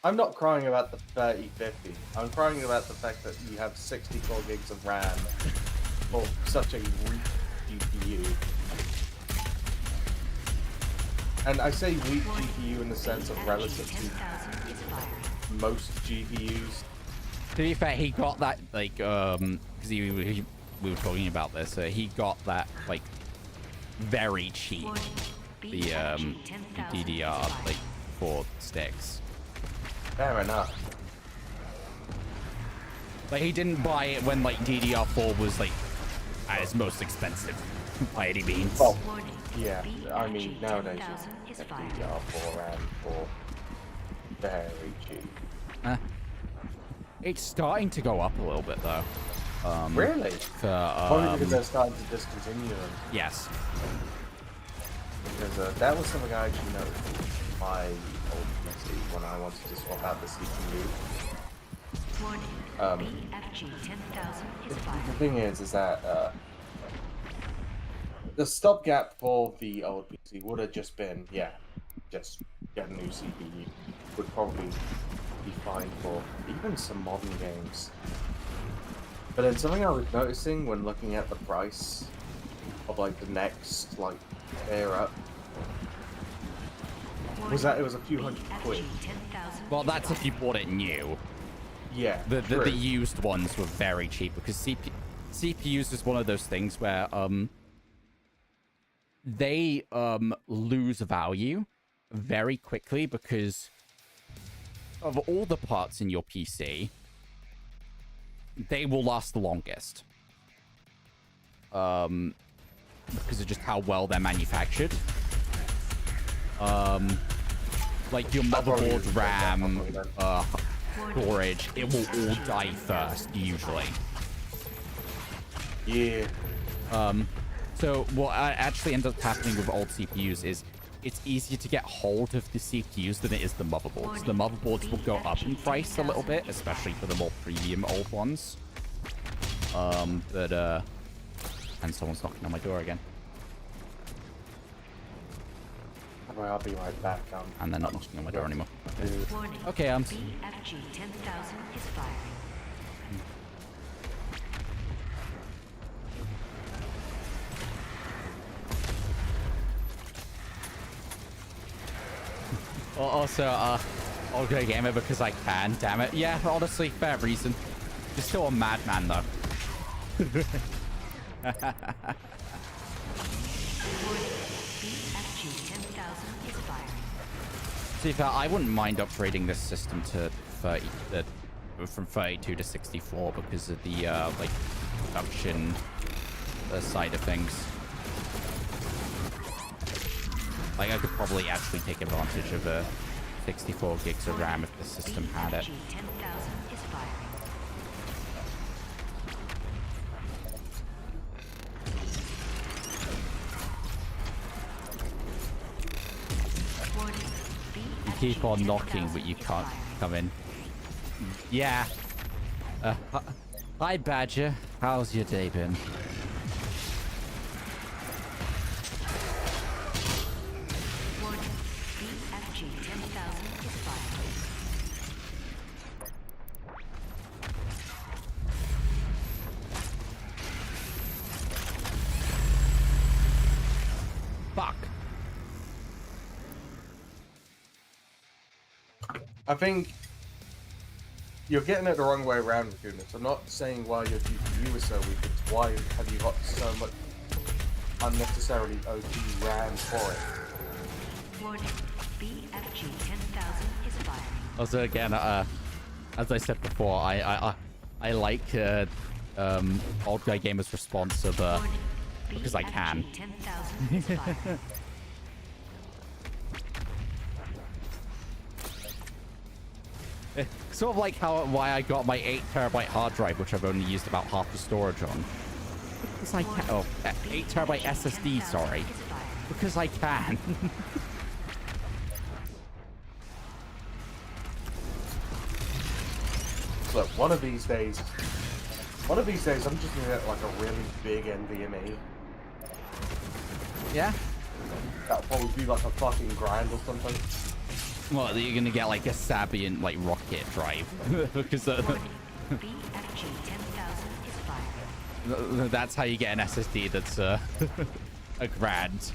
I'm not crying about the 3050. I'm crying about the fact that you have 64 gigs of RAM for such a weak GPU. And I say weak GPU in the sense of relative to most GPUs.
To be fair, he got that like because we were talking about this. He got that like very cheap. The DDR like 4 sticks.
Fair enough.
Like he didn't buy it when like DDR4 was like at its most expensive by any means.
Well, yeah, I mean nowadays you get DDR4 RAM for very cheap.
It's starting to go up a little bit though.
Really? Probably because they're starting to discontinue them.
Yes.
Because that was something I actually noticed in my old PC when I wanted to swap out the CPU. The thing is that the stopgap for the old PC would have just been, yeah, just get a new CPU. Would probably be fine for even some modern games. But then something I was noticing when looking at the price of like the next like tier up was that it was a few £100.
Well, that's if you bought it new.
Yeah,
the used ones were very cheap because CPUs is one of those things where they lose value very quickly because of all the parts in your PC. They will last the longest because of just how well they're manufactured. Like your motherboard, RAM, storage, it will all die first usually.
Yeah.
So what actually ends up happening with old CPUs is it's easier to get hold of the CPUs than it is the motherboards. The motherboards will go up in price a little bit, especially for the more premium old ones. And someone's knocking on my door again.
Well, I'll be right back.
And they're not knocking on my door anymore.
Warning.
Okay,
BFG 10,000 is firing.
Also, okay, gamer because I can. Damn it. Yeah, honestly, fair reason. You're still a madman, though.
BFG 10,000 is firing.
See, fair, I wouldn't mind upgrading this system to 30, from 32 to 64 because of the like production side of things. Like, I could probably actually take advantage of 64 gigs of RAM if the system had it.
BFG 10,000 is firing. Warning.
You keep on knocking, but you can't come in. Yeah. Hi, Badger. How's your day been?
Warning. BFG 10,000 is firing.
Fuck.
I think you're getting it the wrong way around, Goodness. I'm not saying why your GPU is so weak, it's why have you got so much unnecessarily OP RAM for it.
Warning. BFG 10,000 is firing.
Also, again, as I said before, I like old guy gamer's response of
Warning.
because I can.
BFG 10,000 is firing.
Sort of like why I got my 8TB hard drive, which I've only used about half the storage on. Because I can. Oh, 8TB SSD, sorry. Because I can.
Look, one of these days I'm just gonna get like a really big NVMe
Yeah.
That'll probably be like a fucking grand or something.
Well, you're gonna get like a Sabian like rocket drive because
BFG 10,000 is firing.
that's how you get an SSD that's a grand.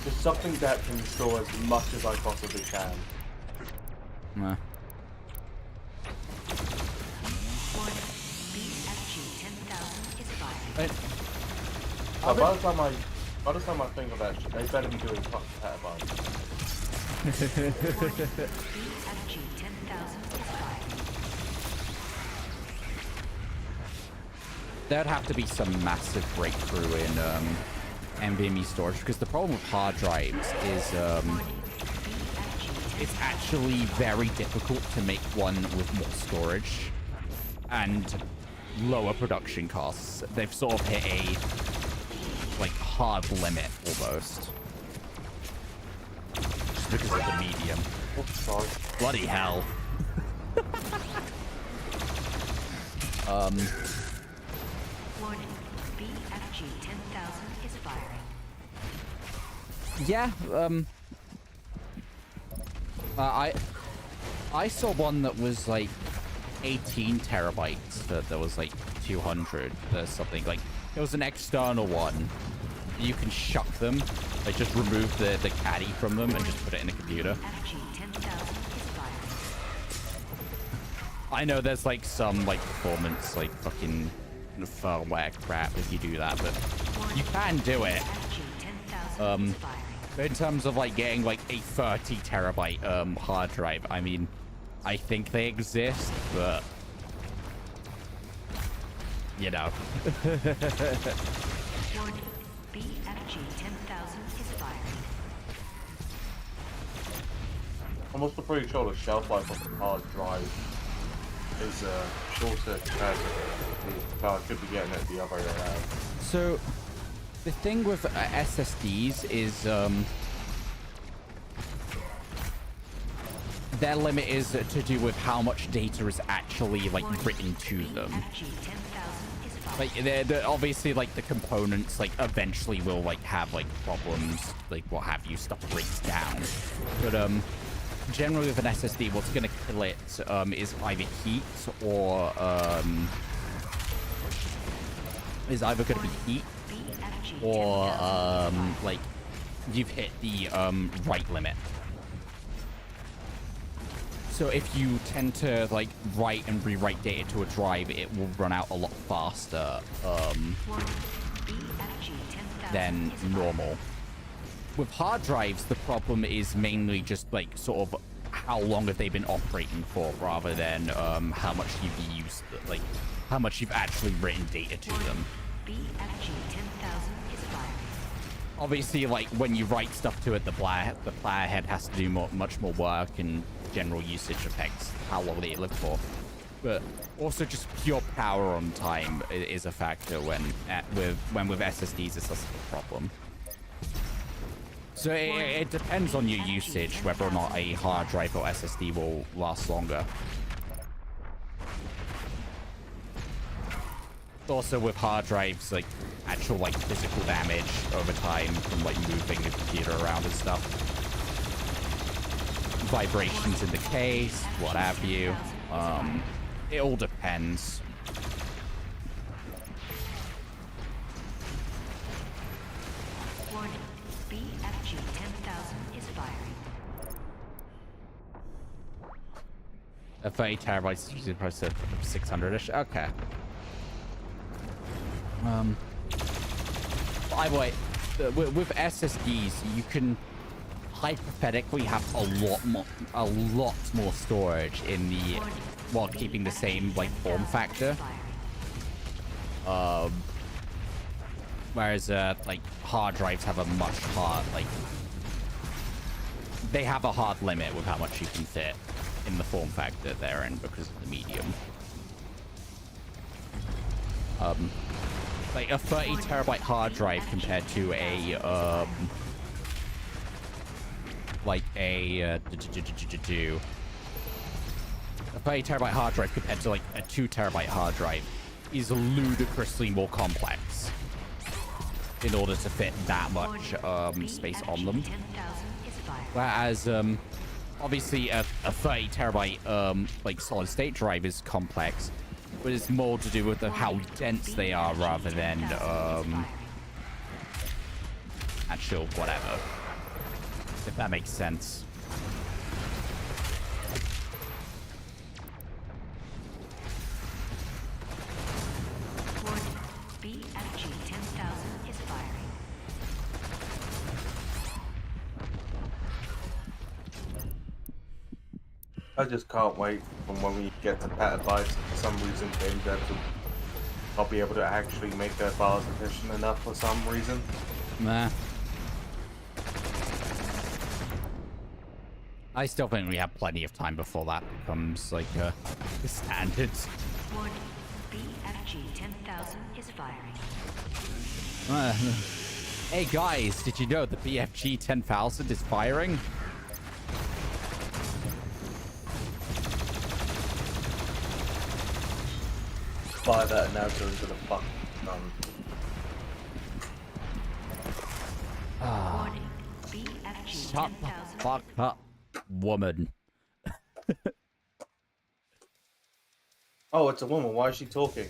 Just something that can store as much as I possibly can.
Nah.
BFG 10,000 is firing.
By the time I think of that shit, they better be doing fucking petabytes.
BFG 10,000 is firing.
There'd have to be some massive breakthrough in NVMe storage because the problem with hard drives is it's actually very difficult to make one with more storage and lower production costs. They've sort of hit a like hard limit almost just because of the medium.
Oh, sorry.
Bloody hell.
Warning. BFG 10,000 is firing.
Yeah, I saw one that was like 18 terabytes that was like 200 or something. Like it was an external one. You can shuck them, like just remove the caddy from them and just put it in a computer.
BFG 10,000 is firing.
I know there's like some like performance like fucking firmware crap if you do that, but you can do it.
BFG 10,000 is firing.
In terms of like getting like a 30 terabyte hard drive, I mean, I think they exist, but you know.
Warning. BFG 10,000 is firing.
I'm also pretty sure the shelf life of the hard drive is shorter compared to the car could be getting it the other way around.
So the thing with SSDs is their limit is to do with how much data is actually like written to them.
BFG 10,000 is firing.
Like they're obviously like the components like eventually will like have like problems, like what have you, stuff breaks down. But generally with an SSD, what's gonna kill it is either heat or is either gonna be heat
BFG
or
10,000
like you've hit the write limit. So if you tend to like write and rewrite data to a drive, it will run out a lot faster
Warning. BFG 10,000
than
is firing.
normal. With hard drives, the problem is mainly just like sort of how long have they been operating for, rather than how much you've used, like how much you've actually written data to them.
BFG 10,000 is firing.
Obviously, like when you write stuff to it, the player head has to do much more work, and general usage affects how long they live for. But also just pure power on time is a factor with SSDs. It's less of a problem. So it depends on your usage whether or not a hard drive or SSD will last longer. Also with hard drives, like actual like physical damage over time from like moving the computer around and stuff. Vibrations in the case, what have you. It all depends.
Warning. BFG 10,000 is firing.
A 30 terabytes is usually supposed to 600-ish. Okay. By the way, with SSDs, you can hypothetically have a lot more storage in the while keeping the same like form factor. Whereas like hard drives have a much they have a hard limit with how much you can fit in the form factor they're in because of the medium. Like a 30 terabyte hard drive compared to a like a 30 terabyte hard drive compared to like a 2 terabyte hard drive is ludicrously more complex in order to fit that much space on them.
10,000 is firing.
Whereas, obviously, a 30 terabyte like solid state drive is complex, but it's more to do with how dense they are rather than actual whatever. If that makes sense.
Warning, BFG 10,000 is firing.
I just can't wait from when we get to petabytes. For some reason, game devs will I'll be able to actually make their files efficient enough for some reason.
Nah. I still think we have plenty of time before that becomes like the standard.
Warning, BFG 10,000 is firing.
Hey guys, did you know the BFG 10,000 is firing?
Fire that announcer into the fucking sun.
Warning, BFG
Shut the
10,000.
fuck up, woman.
Oh, it's a woman. Why is she talking?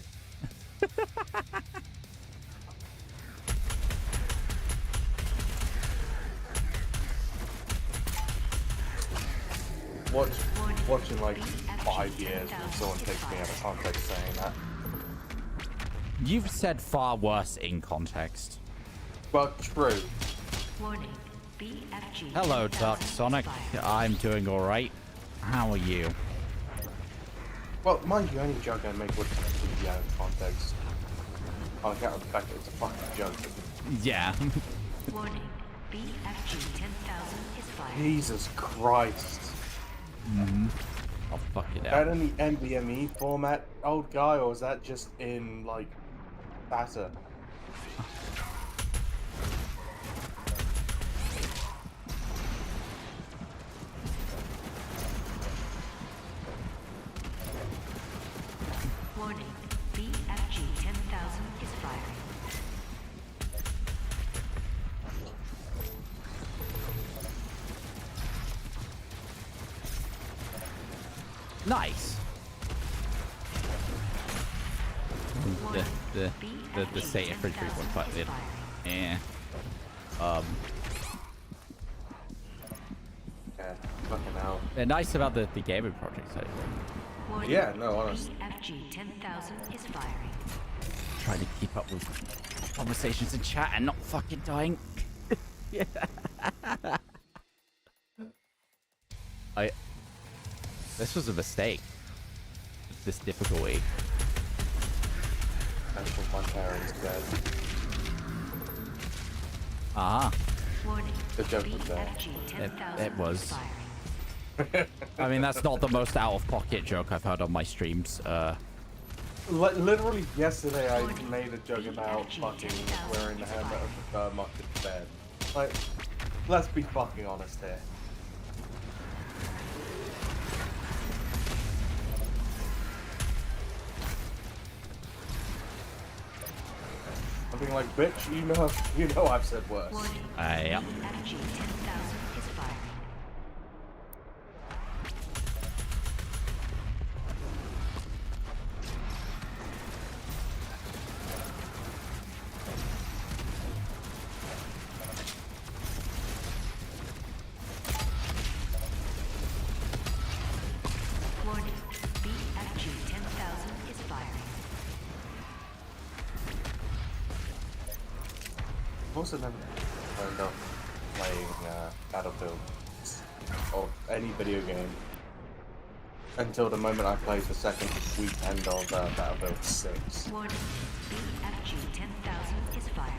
Watching like 5 years when someone takes me out of context saying that.
You've said far worse in context.
But true.
Warning, BFG
Hello,
10,000
Dark
is
Sonic.
firing.
I'm doing alright. How are you?
Well, mind you, any joke I make would be out of context. On account of the fact that it's a fucking joke.
Yeah.
Warning, BFG 10,000 is firing.
Jesus Christ.
I'll fuck it
Is that
out.
in the NVMe format, old guy, or is that just in, like, data?
Warning, BFG 10,000 is firing.
Nice. The SATA fridge one, but it, yeah.
Yeah, fucking hell.
They're nice about the gaming projects. I think.
Warning,
Yeah, no, honestly.
BFG 10,000 is firing.
Trying to keep up with conversations in chat and not fucking dying. Yeah. This was a mistake. This difficulty.
That's what my parents said.
Ah,
Warning,
The joke was there.
BFG 10,000
it was.
is firing.
I mean that's not the most out of pocket joke I've heard on my streams.
Literally yesterday I made a joke about fucking wearing the helmet of the Vermont to bed. Like, let's be fucking honest here. I'm being like, bitch, you know I've said worse.
Warning,
Yeah.
BFG 10,000 is firing. Warning, BFG 10,000 is firing.
I've also never learned up playing Battlefield or any video game until the moment I played the second weekend of Battlefield 6.
Warning, BFG 10,000 is firing.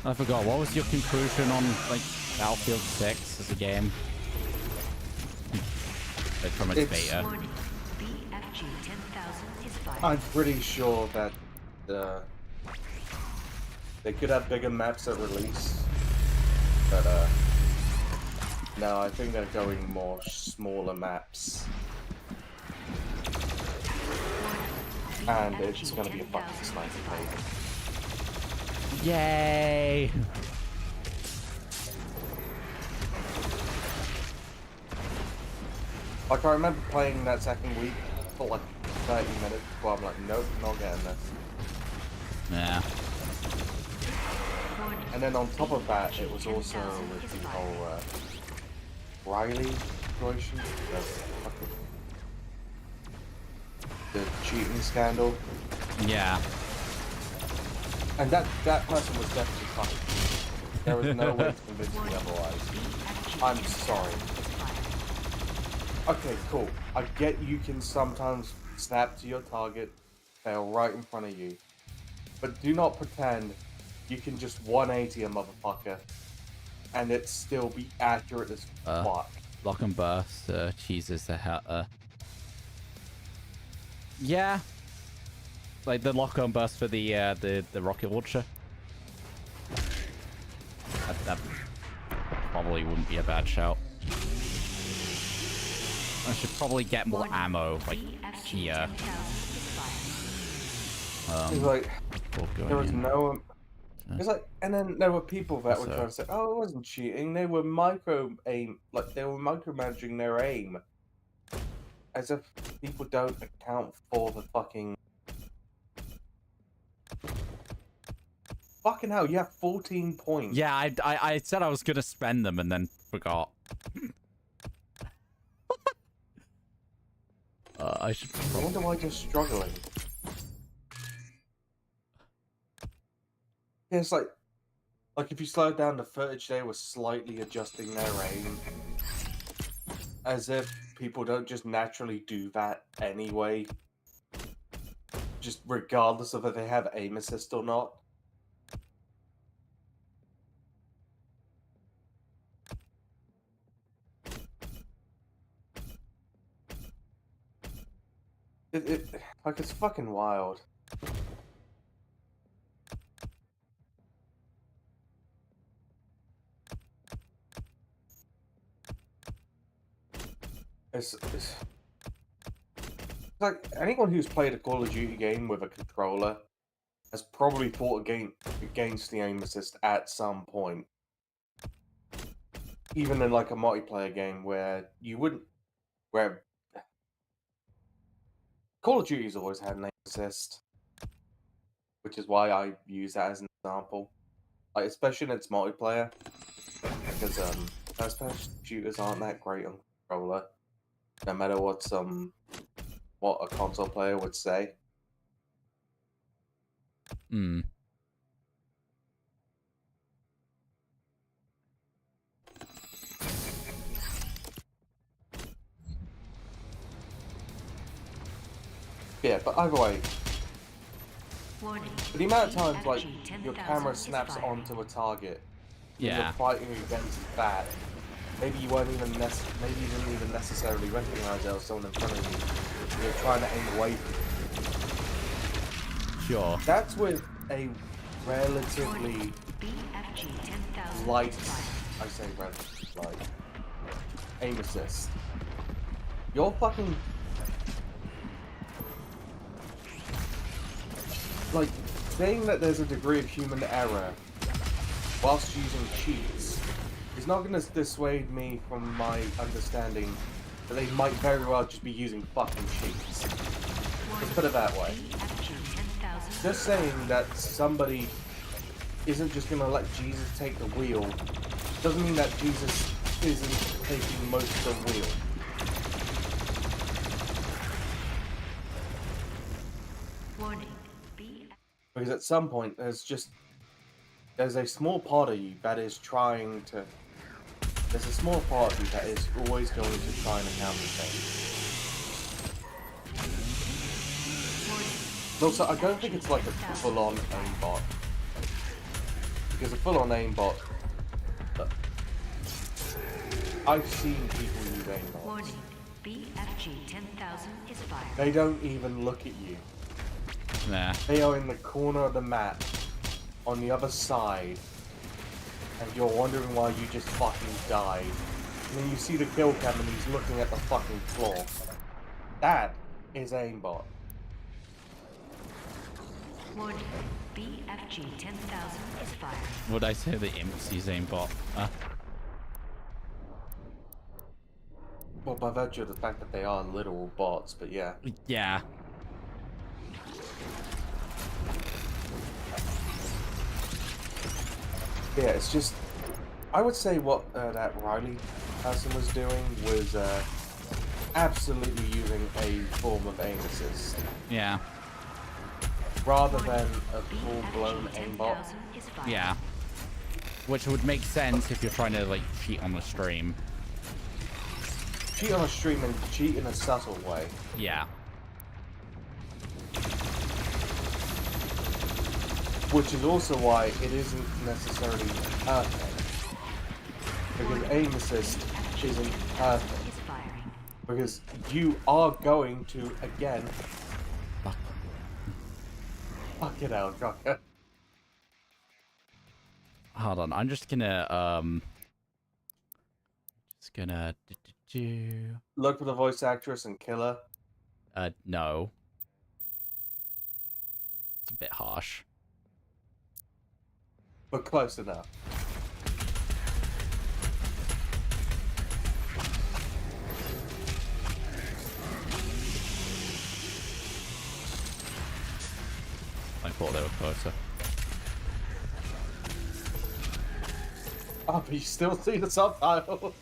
I forgot. What was your conclusion on like Battlefield 6 as a game? Like from its
It's-
beta.
Warning, BFG 10,000 is firing.
I'm pretty sure that they could have bigger maps at release, but No, I think they're going more smaller maps. And it's gonna be a fucking sniper cave.
Yay!
Like, I remember playing that second week for like 30 minutes before I'm like, nope, not getting this.
Yeah.
And then on top of that, it was also with the whole Riley situation. The cheating scandal.
Yeah.
And that person was definitely fucking. There was no way to convince me otherwise. I'm sorry. Okay, cool. I get you can sometimes snap to your target, fail right in front of you. But do not pretend you can just 180 a motherfucker and it still be accurate as fuck.
Lock and burst, cheeses the hell. Yeah. Like the lock and burst for the rocket launcher. That probably wouldn't be a bad shout. I should probably get more ammo, like here.
It's like there was no. It's like, and then there were people that were trying to say, "Oh, it wasn't cheating. They were micromanaging their aim." As if people don't account for the fucking hell. You have 14 points.
Yeah, I said I was gonna spend them and then forgot. I should.
I wonder why you're struggling. Yeah, it's like if you slow down the footage, they were slightly adjusting their aim, as if people don't just naturally do that anyway, just regardless of if they have aim assist or not. Like, it's fucking wild. It's like anyone who's played a Call of Duty game with a controller has probably fought against the aim assist at some point. Even in like a multiplayer game where Call of Duty's always had an aim assist, which is why I use that as an example. Like, especially in its multiplayer, because first-person shooters aren't that great on controller, no matter what a console player would say.
Hmm.
Yeah, but either way,
Warning.
the amount of times like
BFG
your
10,000
camera
is
snaps
firing.
onto a target, and
Yeah.
you're fighting against that. Maybe you weren't even maybe you didn't even necessarily recognize there was someone in front of you. And you're trying to aim away from you.
Sure.
That's with a relatively
BFG 10,000
light,
is firing.
I say relatively light, aim assist. You're fucking like saying that there's a degree of human error whilst using cheats is not going to dissuade me from my understanding that they might very well just be using fucking cheats. Let's put it that way.
BFG 10,000
Just saying that somebody isn't just going to let Jesus take the wheel doesn't mean that Jesus isn't taking most of the wheel.
Warning.
Because at some point, there's a small part of you that is trying to... There's a small part of you that is always going to try and account for things. Also, I don't think it's like a full-on aimbot. Because a full-on aimbot... I've seen people use aimbots.
Warning. BFG 10,000 is firing.
They don't even look at you.
Nah.
They are in the corner of the map, on the other side, and you're wondering why you just fucking died. And then you see the kill cam and he's looking at the fucking floor. That is aimbot.
Warning. BFG 10,000 is firing.
Would I say the imps use aimbot?
Well, by virtue of the fact that they are literal bots, but yeah.
Yeah.
Yeah, it's just... I would say what that Riley person was doing was absolutely using a form of aim assist.
Yeah.
Rather than a full-blown aimbot.
Yeah. Which would make sense if you're trying to, like, cheat on the stream.
Cheat on a stream and cheat in a subtle way.
Yeah.
Which is also why it isn't necessarily perfect. Because aim assist isn't perfect. Because you are going to, again... Fuck it out, Rocker.
Hold on, I'm just gonna,
Look for the voice actress and kill her.
No. It's a bit harsh.
But close enough.
I thought they were closer.
Oh, but you still see the subtitle.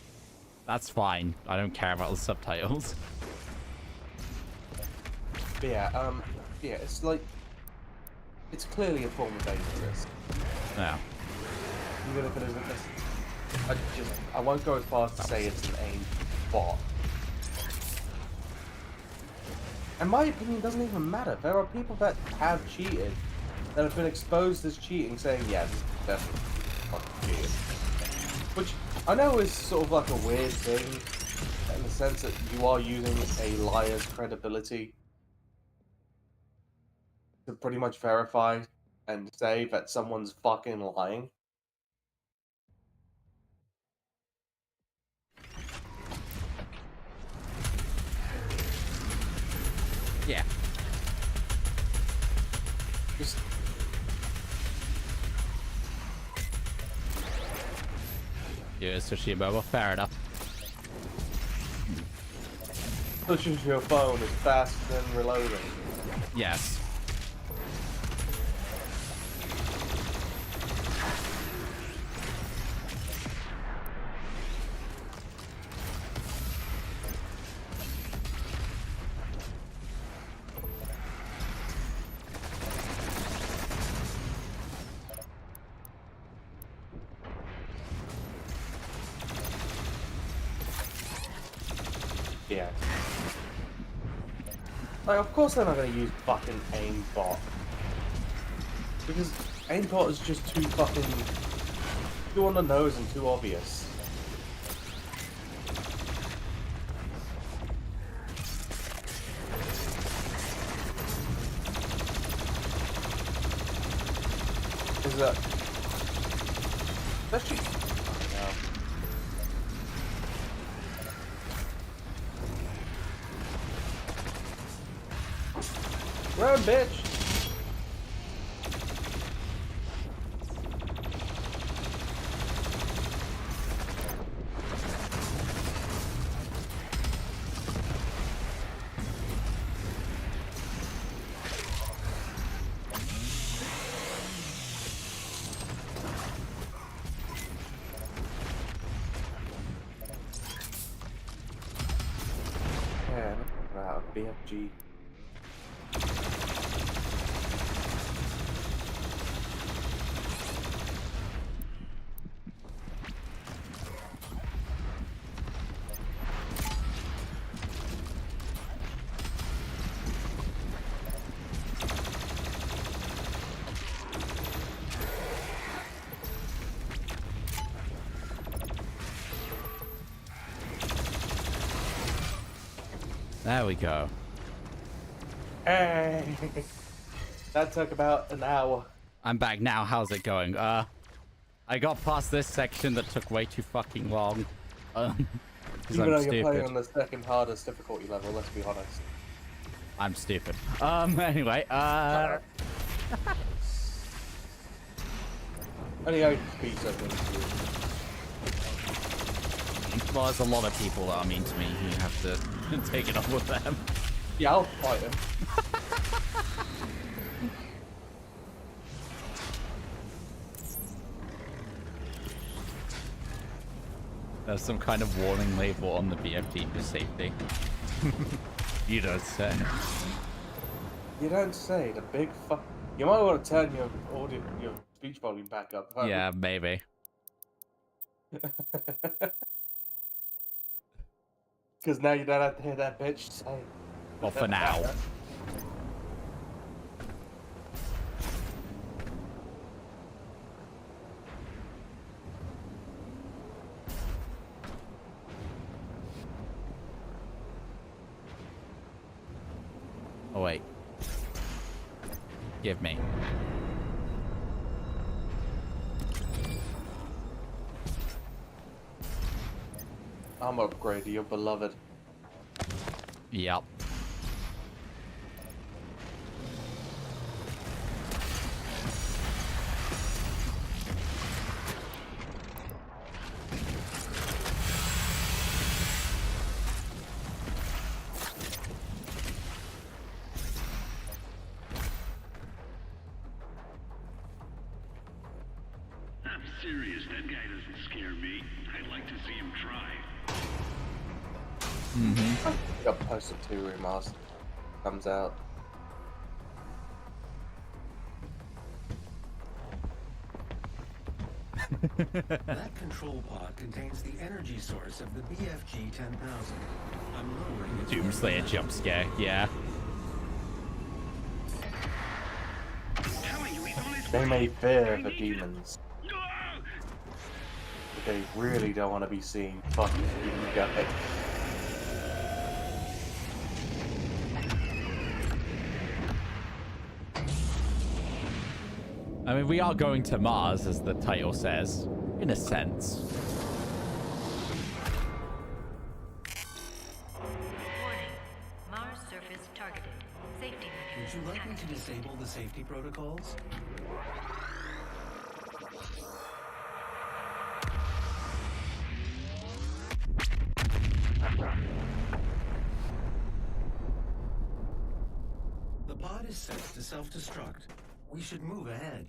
That's fine. I don't care about the subtitles.
But yeah, yeah, it's like... It's clearly a form of aim assist.
Yeah.
Even if it isn't this... I won't go as far as to say it's an aim bot. And my opinion doesn't even matter. There are people that have cheated, that have been exposed as cheating, saying, yeah, this is definitely fucking cheating. Which I know is sort of like a weird thing, in the sense that you are using a liar's credibility to pretty much verify and say that someone's fucking lying.
Yeah.
Just...
Yeah, Tsushima, well, fair enough.
Pushing your phone is faster than reloading.
Yes.
Yeah. Like, of course they're not going to use fucking aimbot. Because aimbot is just too fucking... too on the nose and too obvious. Is that... Especially... Run, bitch! Yeah, wow, BFG.
There we go.
Hey! That took about an hour.
I'm back now. How's it going? I got past this section that took way too fucking long. Because
Even
I'm
though you're playing
stupid.
on the second hardest difficulty level, let's be honest.
I'm stupid. Anyway,
Only I beat something.
well, there's a lot of people that are mean to me. You have to take it up with them.
Yeah, I'll fight him.
There's some kind of warning label on the BFG for safety. You don't say.
You don't say. The big fuck. You might want to turn your audio, your speech volume back up.
Yeah, maybe.
Because now you don't have to hear that bitch say.
Well, for now. Oh, wait. Give me.
I'm upgraded, your beloved.
Yep.
I'm serious, that guy doesn't scare me. I'd like to see him try.
Got posted 2 remastered. Comes out.
That control pod contains the energy source of the BFG 10,000. I'm lowering its
Doomslayer jump scare, yeah.
telling you he's on his
They
way.
may fear
I
the
need you.
demons,
No!
but they really don't want to be seen fucking you guys.
I mean, we are going to Mars, as the title says, in a sense.
Warning. Mars surface targeted. Safety measures
Would you like me to
activated.
disable the safety protocols? The pod is set to self-destruct. We should move ahead.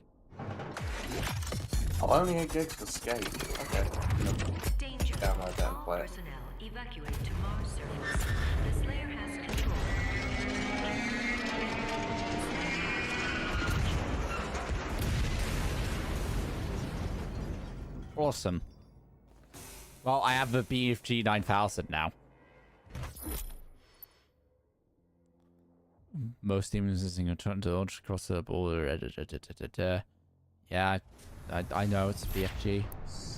Oh, only 8 gigs for skate. Okay.
Danger.
Download that and
All
play it.
personnel evacuate to Mars surface. The Slayer has control.
Awesome. Well, I have the BFG 9000 now. Most demons using a turn to launch across the border. Yeah, I know it's BFG.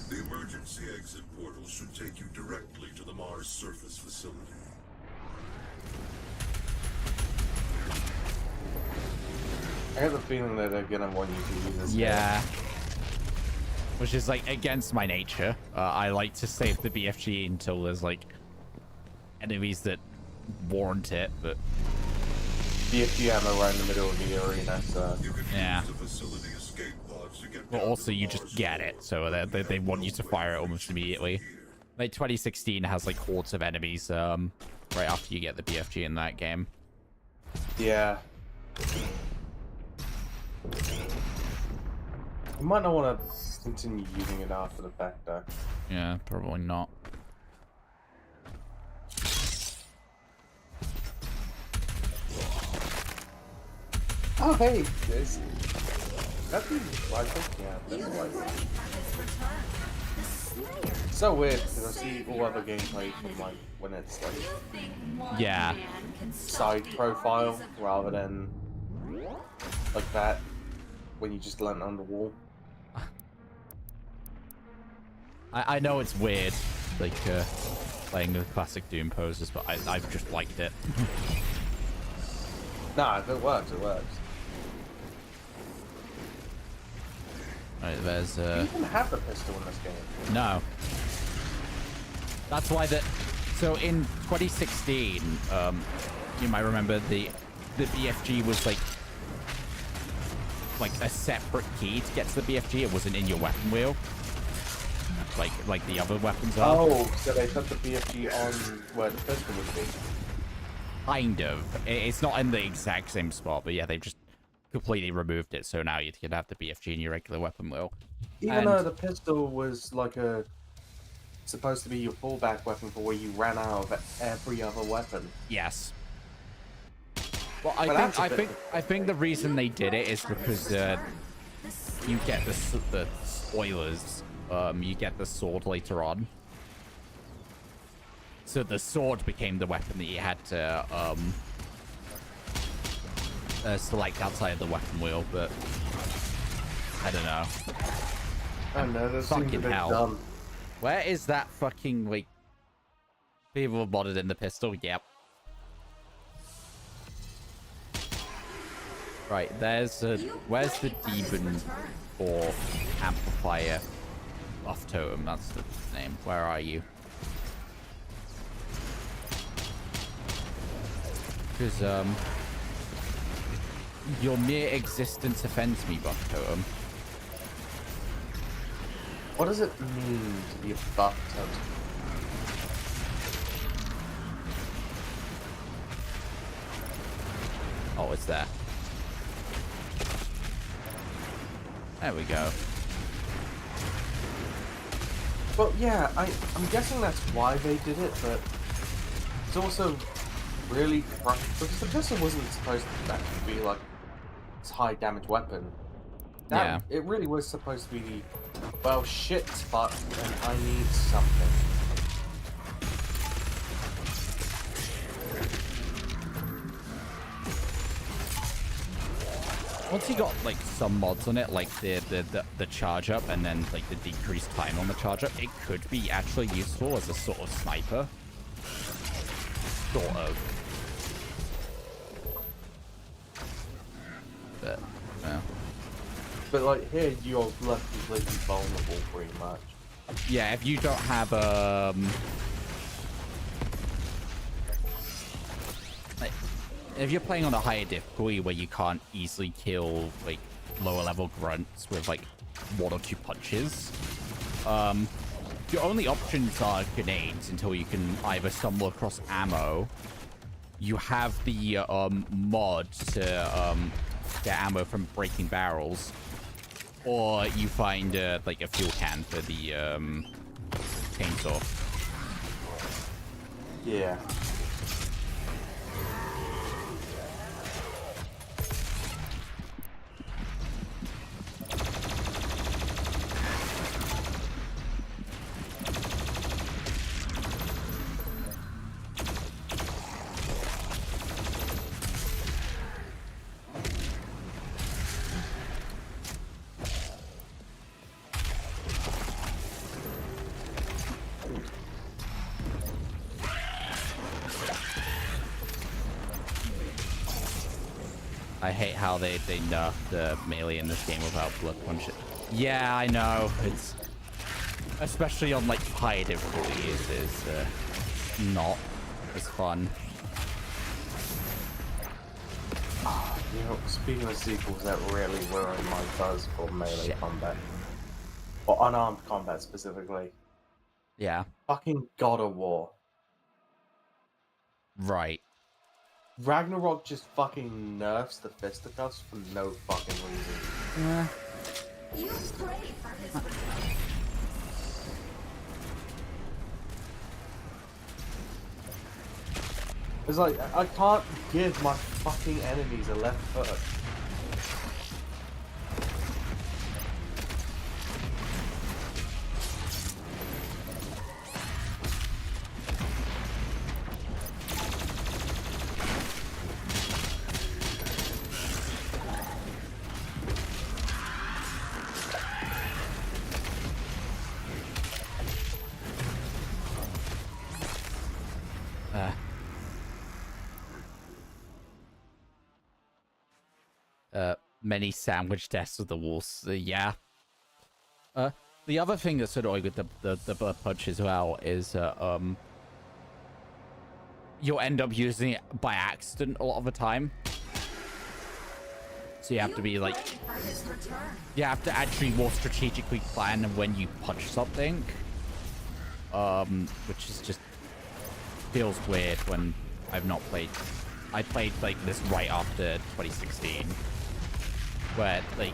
The emergency exit portal should take you directly to the Mars surface facility.
I get the feeling that they're gonna want you to use this.
Yeah. Which is like against my nature. I like to save the BFG until there's like enemies that warrant it, but
BFG ammo right in the middle of the arena, so.
You can
Yeah.
use the facility escape pods to get
but
down
also
to
you
Mars
just get it, so they want you to fire it almost immediately. Like 2016 has like hordes of enemies right after you get the BFG in that game.
Yeah. You might not want to continue using it after the fact, though.
Yeah, probably not.
Oh, hey! This. That's I think, yeah. That's like, so weird because I see all other gameplay from like when it's like
Yeah.
side profile rather than like that when you just land on the wall.
I know it's weird, like playing the classic Doom poses, but I've just liked it.
Nah, if it works, it works.
Right, there's
Do you even have the pistol in this game?
no. That's why so in 2016, you might remember the BFG was like a separate key to get to the BFG. It wasn't in your weapon wheel, like the other weapons are.
Oh, so they put the BFG on where the pistol would be.
Kind of. It's not in the exact same spot, but yeah, they've just completely removed it. So now you can have the BFG in your regular weapon wheel.
Even though the pistol was like supposed to be your fallback weapon for where you ran out of every other weapon.
Yes. Well,
But
I think the reason they did it is because you get the spoilers. You get the sword later on. So the sword became the weapon that you had to select outside of the weapon wheel, but I don't know.
I don't know, this seems a
Fucking
bit
hell.
dumb.
Where is that fucking, like, people have modded in the pistol? Yep. Right, where's the demon or amplifier buff totem? That's the name. Where are you? Because, your mere existence offends me, buff totem.
What does it mean to be a buff totem?
Oh, it's there. There we go.
Well, yeah, I'm guessing that's why they did it, but it's also really because the pistol wasn't supposed to actually be like this high damage weapon.
Yeah.
It really was supposed to be the, well, shit, but I need something.
Once you got like some mods on it, like the charge up and then like the decreased time on the charge up, it could be actually useful as a sort of sniper. Sort of. But yeah.
But like here, you're left completely vulnerable, pretty much.
Yeah, if you don't have like, if you're playing on a higher difficulty where you can't easily kill like lower level grunts with like 1 or 2 punches, your only options are grenades until you can either stumble across ammo. You have the mod to get ammo from breaking barrels, or you find like a fuel can for the chainsaw.
Yeah.
I hate how they nerfed the melee in this game without blood punch. Yeah, I know. It's especially on like higher difficulty is not as fun.
You know, speaking of sequels that really ruined my buzz for melee combat, or unarmed combat specifically,
Yeah.
fucking God of War.
Right.
Ragnarok just fucking nerfs the fisticuffs for no fucking reason. It's like, I can't give my fucking enemies a left foot.
Many sandwich deaths with the wolves. Yeah. The other thing that's annoying with the blood punch as well is you'll end up using it by accident a lot of the time. So you have to be like, you have to actually more strategically plan when you punch something. Which is just feels weird when I've not played. I played like this right after 2016, where like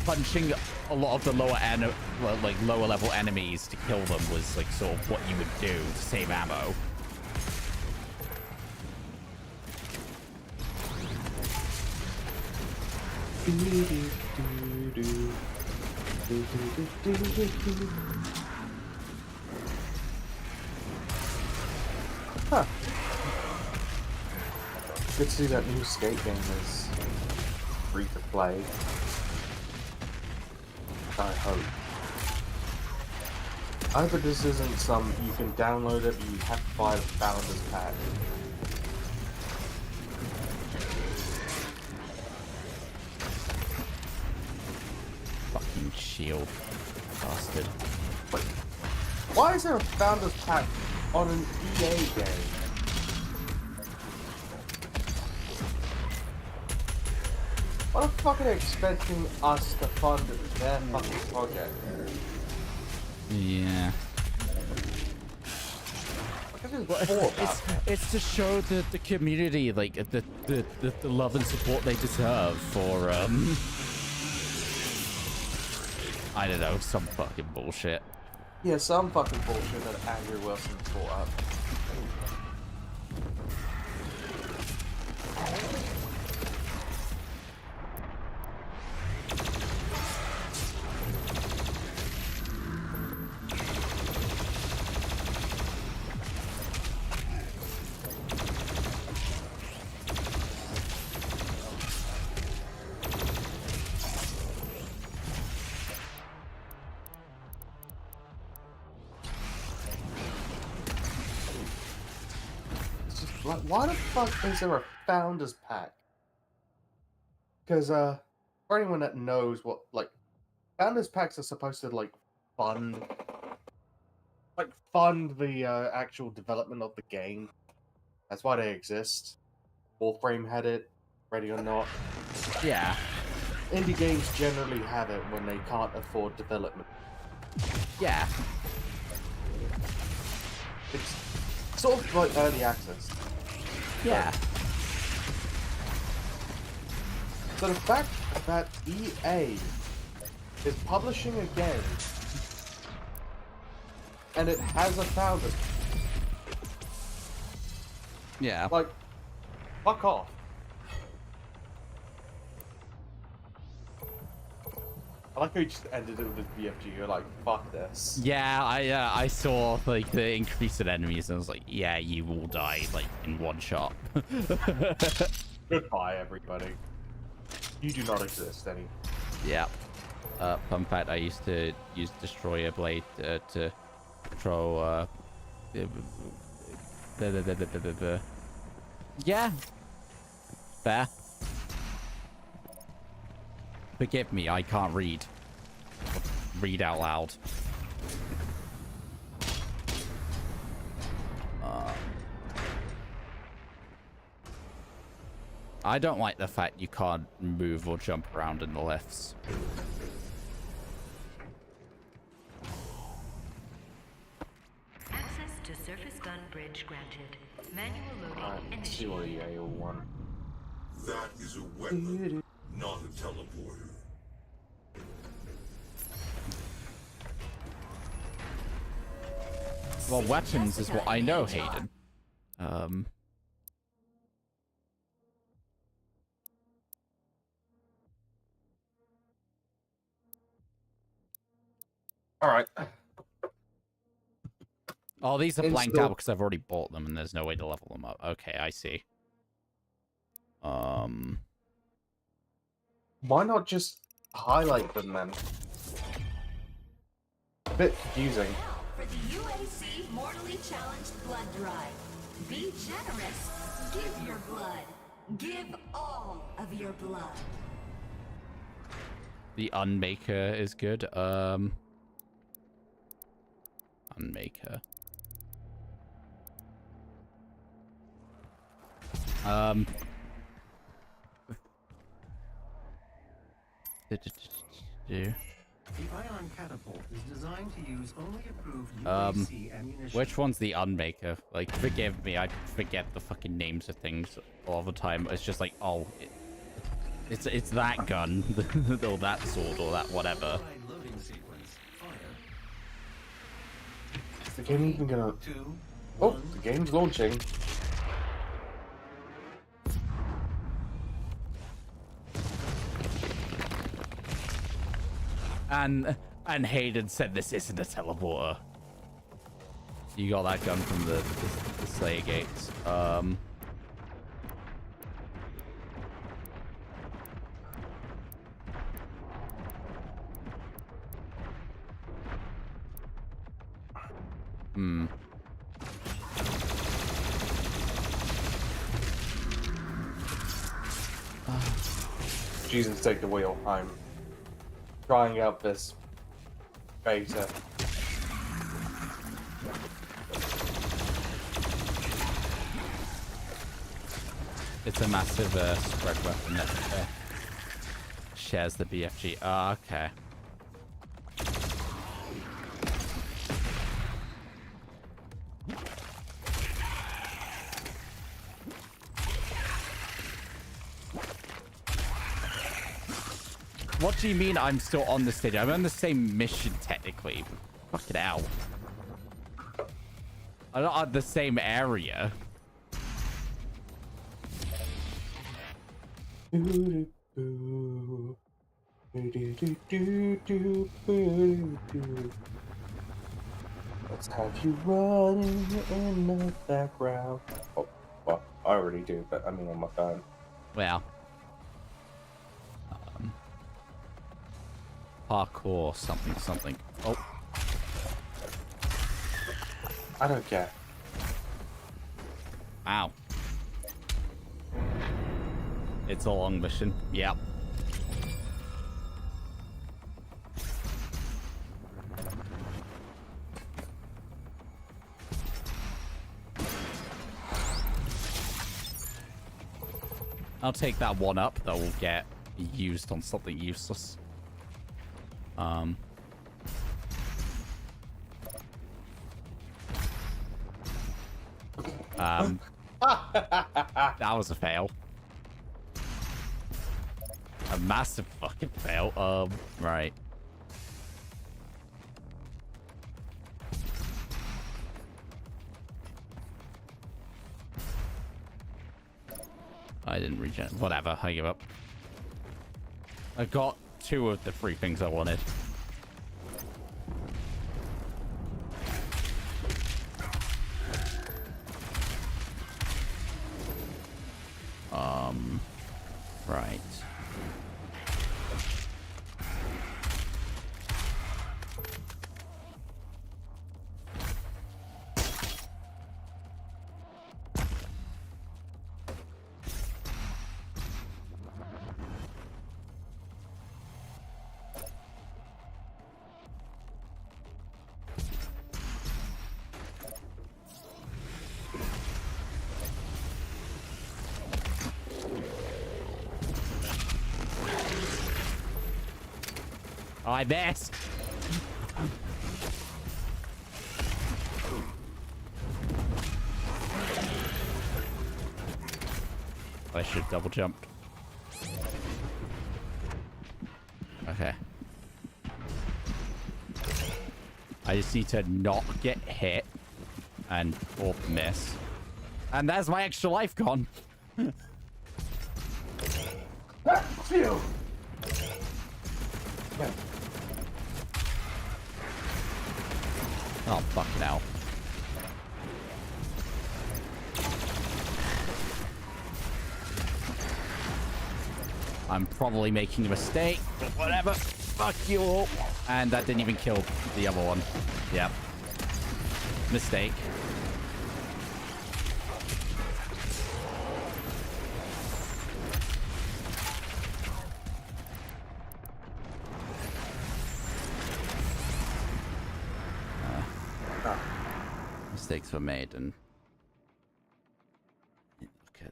punching a lot of the lower level enemies to kill them was like sort of what you would do to save ammo.
Huh. Good to see that new skate game is free to play. I hope. I hope this isn't some you can download it but you have to buy the Founders Pack.
Fucking shield bastard.
Wait, why is there a Founders Pack on an EA game? What the fuck are they expecting us to fund their fucking project?
Yeah. It's to show the community like the love and support they deserve for I don't know, some fucking bullshit.
Yeah, some fucking bullshit that Andrew Wilson brought up. Like, why the fuck is there a Founders Pack? Because, for anyone that knows what, like, Founders Packs are supposed to, like, fund the, actual development of the game. That's why they exist. Warframe had it, Ready or Not.
Yeah.
Indie games generally have it when they can't afford development.
Yeah.
It's sort of like early access.
Yeah.
So the fact that EA is publishing a game and it has a founder,
Yeah.
like, fuck off. I like how you just ended it with this BFG. You're like, fuck this.
Yeah, I saw like the increase in enemies and I was like, yeah, you will die like in one shot.
Goodbye, everybody. You do not exist any.
Yeah. Fun fact, I used to use Destroyer Blade to throw yeah. Fair. Forgive me, I can't read. Read out loud. I don't like the fact you can't move or jump around in the lifts.
Access to surface gun bridge granted. Manual loading
Let's see what
initiated.
EA will want.
That is a weapon, not a teleporter.
Well, weapons is what I know, Hayden.
Alright.
Oh, these are blanked
Install-
out because I've already bought them and there's no way to level them up. Okay, I see.
Why not just highlight them then? A bit confusing.
For the UAC Mortally Challenged Blood Drive. Be generous. Give your blood. Give all of your blood.
The Unmaker is good. Gunmaker.
The ion catapult is designed to use only approved UAC ammunition.
Which one's the Unmaker? Like, forgive me, I forget the fucking names of things all the time. It's just like, oh, it's that gun, or that sword, or that whatever.
Loading sequence. Fire.
Is the game even gonna...
2,
Oh,
1.
the game's launching.
And Hayden said this isn't a teleporter. You got that gun from the Slayer gates.
Jesus, take the wheel. I'm trying out this beta.
It's a massive spread weapon that shares the BFG. Ah, okay. What do you mean I'm still on the stage? I'm on the same mission technically. Fucking hell. I'm not on the same area.
Let's have you running in the background. Oh, well, I already do, but I mean on my phone.
Well. Parkour something. Oh.
I don't care.
Ow. It's a long mission. Yep. I'll take that one up that will get used on something useless. That was a fail. A massive fucking fail. Right. I didn't regen. Whatever, I give up. I got 2 of the 3 things I wanted. Right. I missed. I should double jumped. Okay. I just need to not get hit and or miss. And there's my extra life gone.
Phew. Yeah.
Oh, fuck now. I'm probably making a mistake, but whatever. Fuck you all. And that didn't even kill the other one. Yep. Mistake. mistakes were made, and look at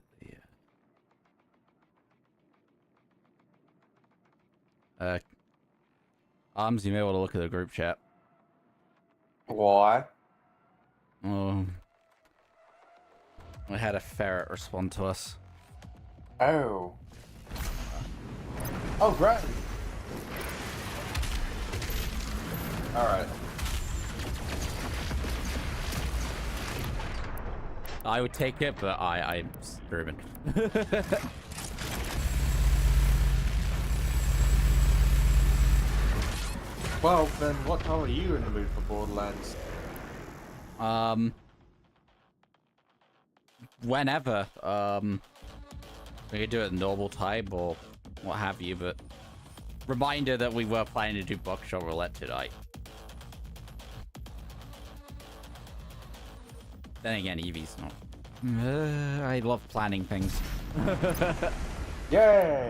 the Arms, you may want to look at the group chat.
Why?
Oh, we had a ferret respond to us.
Oh. Oh, great. Alright.
I would take it, but I'm screaming.
Well, then what time are you in the mood for Borderlands?
Whenever. We could do it at normal time or what have you, but reminder that we were planning to do Buckshot Roulette tonight. Then again, Evie's not. I love planning things.
Yay!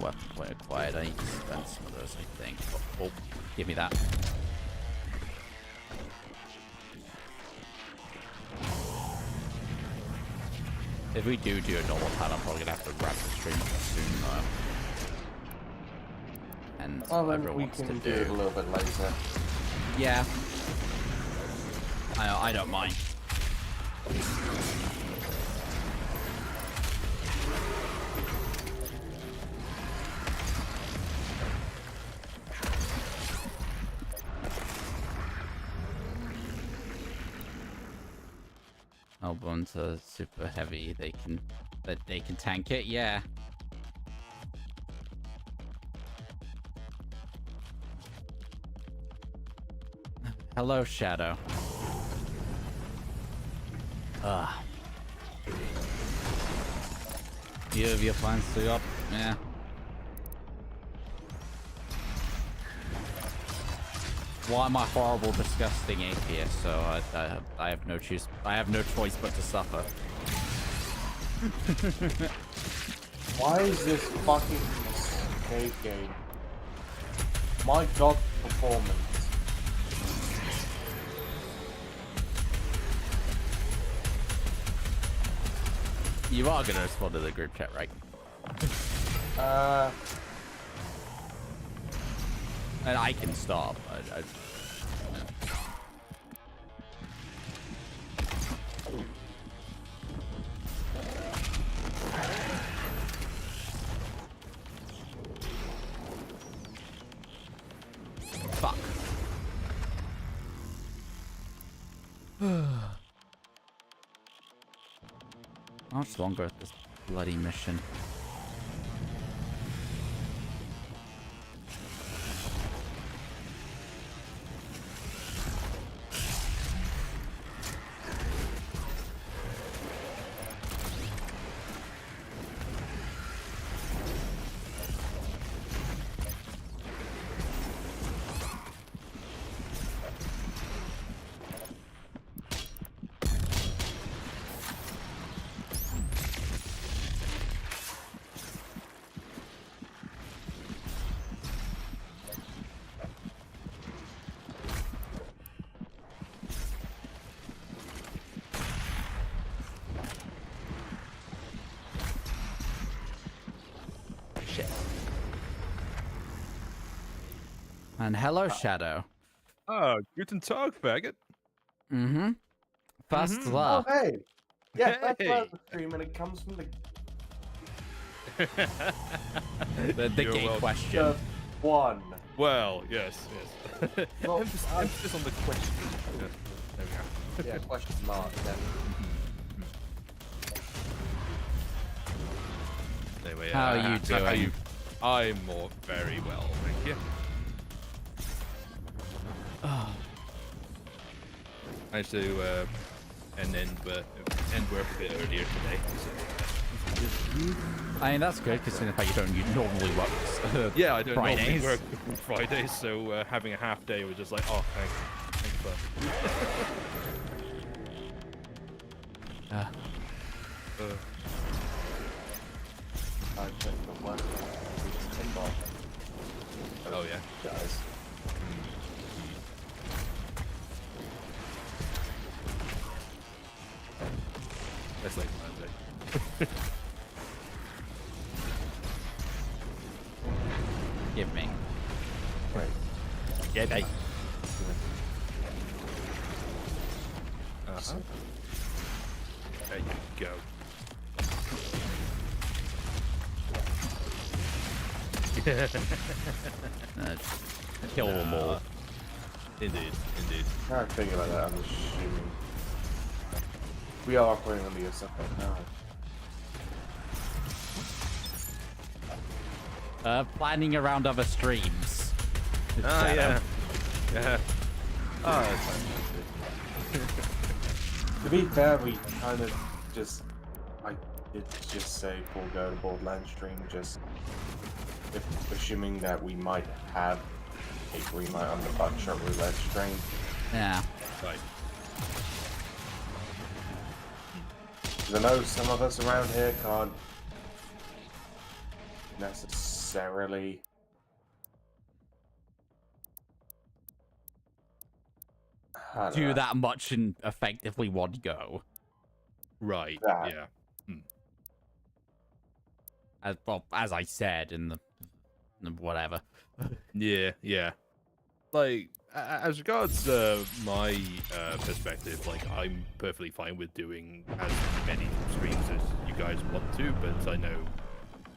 Weapon point acquired. I need to spend some of those, I think. Oh, give me that. If we do a normal time, I'm probably gonna have to wrap the stream up soon, though. And
Well,
what
then
everyone
we
wants
can
to
do it a little bit later.
Yeah. I don't mind. Oh, ones are super heavy. They can tank it. Yeah. Hello, Shadow. You have your plans to go up? Yeah. Well, I'm a horrible, disgusting atheist, so I have no choice. I have no choice but to suffer.
Why is this fucking escape game? My god, performance.
You are gonna respond to the group chat, right? And I can stop. Fuck. How much longer at this bloody mission? Shit. And hello, Shadow.
Oh, guten Tag, faggot.
Mm-hmm. First
Oh,
love.
hey! Yeah, that's
Hey.
where the stream, and it comes from the
The
You're
gay
welcome.
question.
one.
Well, yes.
Well,
Emphasis on the question. Yeah, there we go.
Yeah, question mark. Then.
Anyway,
How are you doing?
I'm very well, thank you. managed to end work a bit earlier today. So,
I mean, that's good, considering the fact you don't normally work
yeah, I don't normally
Fridays.
work Fridays, so having a half day was just like, oh, thanks for
I checked the one. Pinball.
Oh yeah.
Guys.
That's like Monday.
Give me.
Wait.
Give me.
Uh-huh. There you go.
Kill them all.
Indeed.
I figure like that, I'm assuming. We are operating on the assumption now.
Planning around other streams.
Ah,
Shadow.
yeah. Oh, that's fine.
To be fair, we kind of just... I did just say we'll go to Borderlands stream, just... assuming that we might have a green light on the Buckshot Roulette stream.
Yeah.
Right.
'Cause I know some of us around here can't necessarily I don't
Do
know.
that much in effectively one go.
Right.
That.
Yeah.
As I said in the whatever.
Yeah. Like, as regards my perspective, like, I'm perfectly fine with doing as many streams as you guys want to, but I know,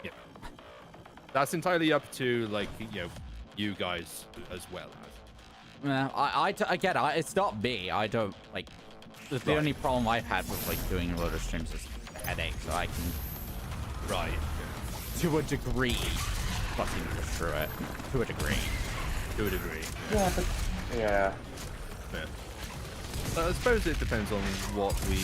you know, that's entirely up to, like, you know, you guys as well as.
Yeah, again, it's not me. I don't, like, the only problem I've had with, like, doing a lot of streams is headache, so I can,
Right.
to a degree, fucking push through it. To a degree.
To a degree.
Yeah, but yeah.
I suppose it depends on what we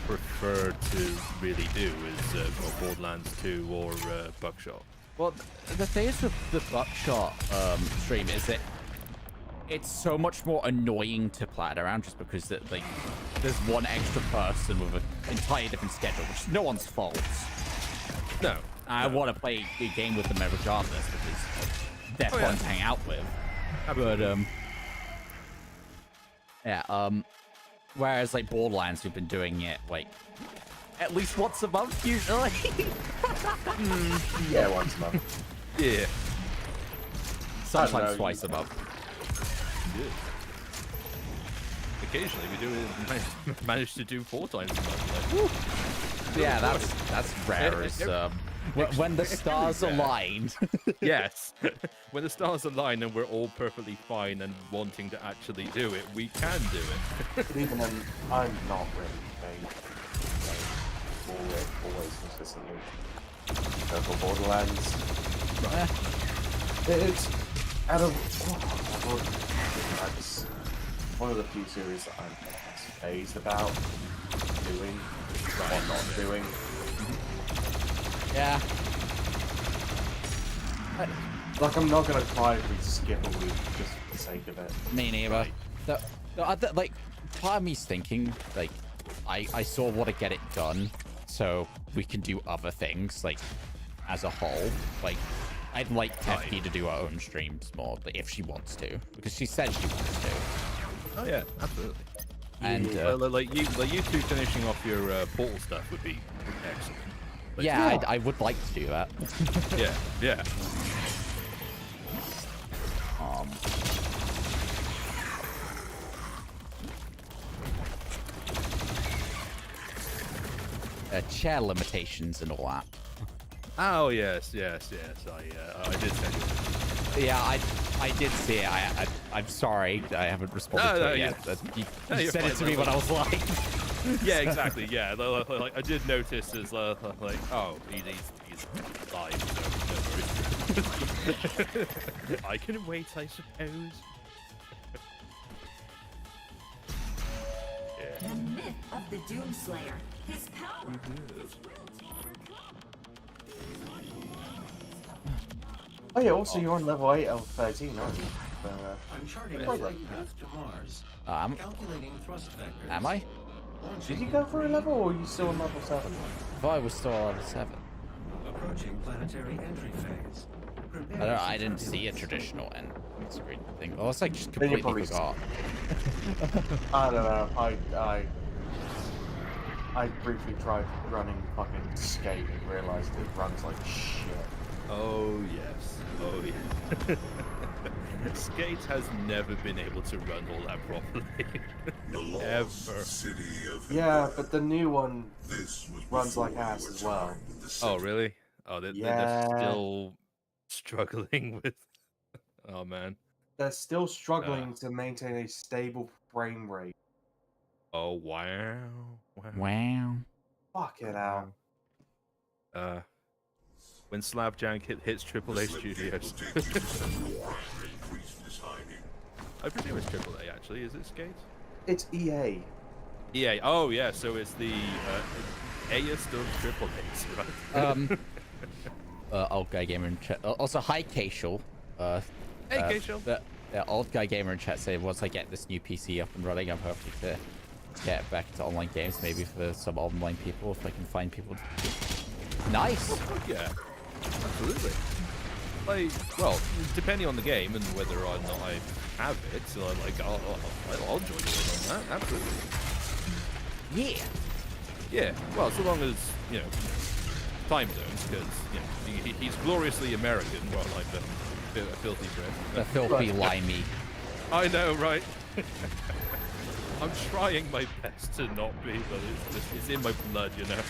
prefer to really do, is Borderlands 2 or Buckshot.
Well, the thing is with the Buckshot stream is that it's so much more annoying to plan around just because that, like, there's one extra person with an entirely different schedule, which is no one's fault.
No.
I want to play a game with them regardless because they're fun to hang out with.
Absolutely.
But whereas like Borderlands, we've been doing it like at least once a month usually.
Yeah, once a month.
Yeah.
Sometimes
know,
twice a month.
Good. Occasionally we do it, manage to do 4 times a month. Like, woo.
Yeah, that's rare. As, when the stars aligned.
Yes. When the stars align and we're all perfectly fine and wanting to actually do it, we can do it.
But even then, I'm not really always consistently go for Borderlands.
Right.
It's out of that's one of the few series that I'm less phased about doing or not doing.
Yeah.
Like, I'm not gonna cry if we skip a week just for the sake of it.
Me neither. Like, part of me's thinking, like, I sort of want to get it done so we can do other things, like, as a whole. Like, I'd like Tefki to do her own streams more, but if she wants to, because she said she wants to.
Oh yeah, absolutely.
And
like you two finishing off your portal stuff would be excellent. But
yeah, I would like to do that.
yeah.
Chair limitations and all that.
Oh yes. I did send you.
Yeah, I did see it. I'm sorry, I haven't responded to it yet. You said it to me when I was like,
yeah, exactly. Yeah, like I did notice as like, oh, he's live, so no worries. I can wait, I suppose.
the Doomslayer. His power.
Oh yeah, also you're on level 8 of 13, aren't you?
I'm charting a flight path to Mars. Calculating thrust vectors.
Am I?
Did you go for a level, or are you still on level 7?
I thought I was still on level 7.
Approaching planetary entry phase. Prepare
I
for
didn't see a
turbulence.
traditional end screen thing. Well, it's like just
Then you
completely
probably
forgot.
I don't know. I briefly tried running fucking Skate and realized it runs like shit.
Oh yes. Oh yeah. Skate has never been able to run all that properly.
The
Ever.
lost city of the
Yeah,
dead.
but the new one
This was
runs like
before
ass
your
as well.
time in the
Oh
city.
really? Oh, they're
Yeah.
still struggling with. Oh man.
They're still struggling to maintain a stable frame rate.
Oh wow. Wow.
Wow.
Fuck it out.
When Slapjank hits AAA
Slip
Studios.
gate will take you to some war and increase this hiding.
I presume it's AAA actually. Is it Skate?
It's EA.
EA. Oh yeah. So it's the A-ist of AAAs, right?
Old guy gamer in chat. Also, hi Casual.
Hey, Casual.
The old guy gamer in chat said once I get this new PC up and running, I'm hoping to get back to online games, maybe for some online people if I can find people. Nice.
Yeah. Absolutely. Like, well, depending on the game and whether or not I have it, so I'll join you on that. Absolutely.
Yeah.
Yeah. Well, so long as time zones, because he's gloriously American, well, like the filthy Brit.
The filthy limey.
I know, right? I'm trying my best to not be, but it's in my blood, you know.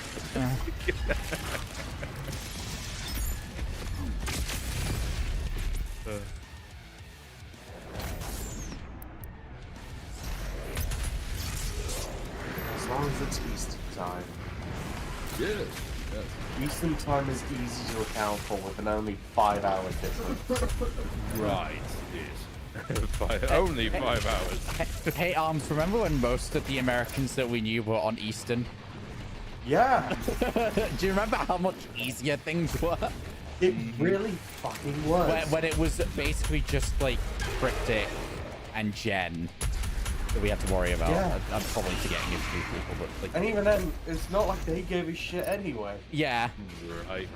As long as it's Eastern time.
Yes.
Eastern time is easy to account for with an only 5-hour difference.
Right. Yes. Only 5 hours.
Hey, Arms, remember when most of the Americans that we knew were on Eastern?
Yeah,
Do you remember how much easier things were?
it really fucking was.
When it was basically just like Cryptic and Jen that we had to worry about.
Yeah.
I'm probably forgetting a few people, but like,
And even then, it's not like they gave a shit anyway.
yeah.
Right.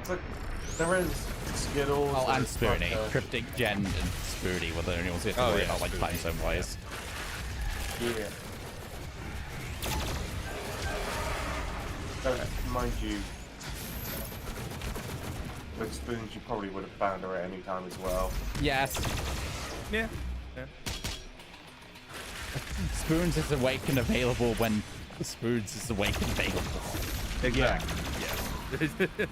It's like, there is Skittles.
Oh, and
there's
Spoony.
fucking-
Cryptic, Jen, and Spoony were the only ones we had to
Oh,
worry
yeah,
about, like,
Spoony.
time zone wise.
Yeah. Mind you, with Spoons, you probably would have found her at any time as well.
Yes.
Yeah. Yeah.
Spoons is awake and available when Spoons is awake and available.
Exactly. Yeah.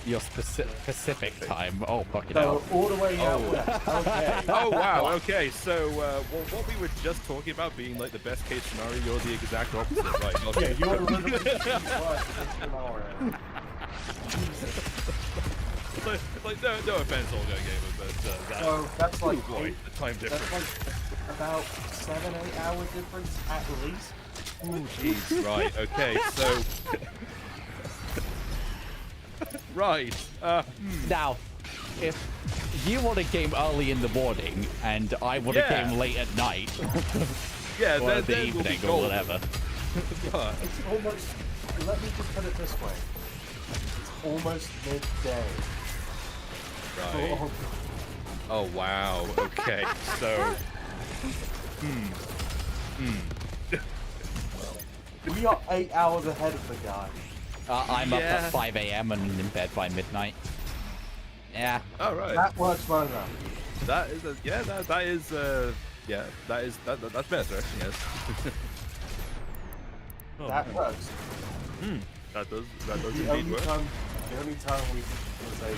Your Pacific time. Oh, fucking
So,
hell.
all the way out west. Okay.
Oh wow. Okay. So what we were just talking about being like the best case scenario, you're the exact opposite, right?
Yeah,
Okay.
you're literally worse than an hour.
like no offense, all guy gamer, but that.
So, that's like,
Oh boy, the time
that's
difference.
like about 7-8 hour difference at least.
Oh jeez. Right. Okay. So. Right.
Now, if you want a game early in the morning and I want a
Yeah.
game late at night,
Yeah.
or
Then
the
we'll be
evening or
golden.
whatever.
But,
It's almost, let me just put it this way. It's almost midday.
right.
Oh,
Oh wow. Okay. So.
we are 8 hours ahead of the guy.
I'm up
Yeah.
at 5 a.m. and in bed by midnight. Yeah.
All right.
That works well enough.
That is that is that's better. Yes. Oh,
That
man.
works.
That does
The
indeed
only
work.
time we can say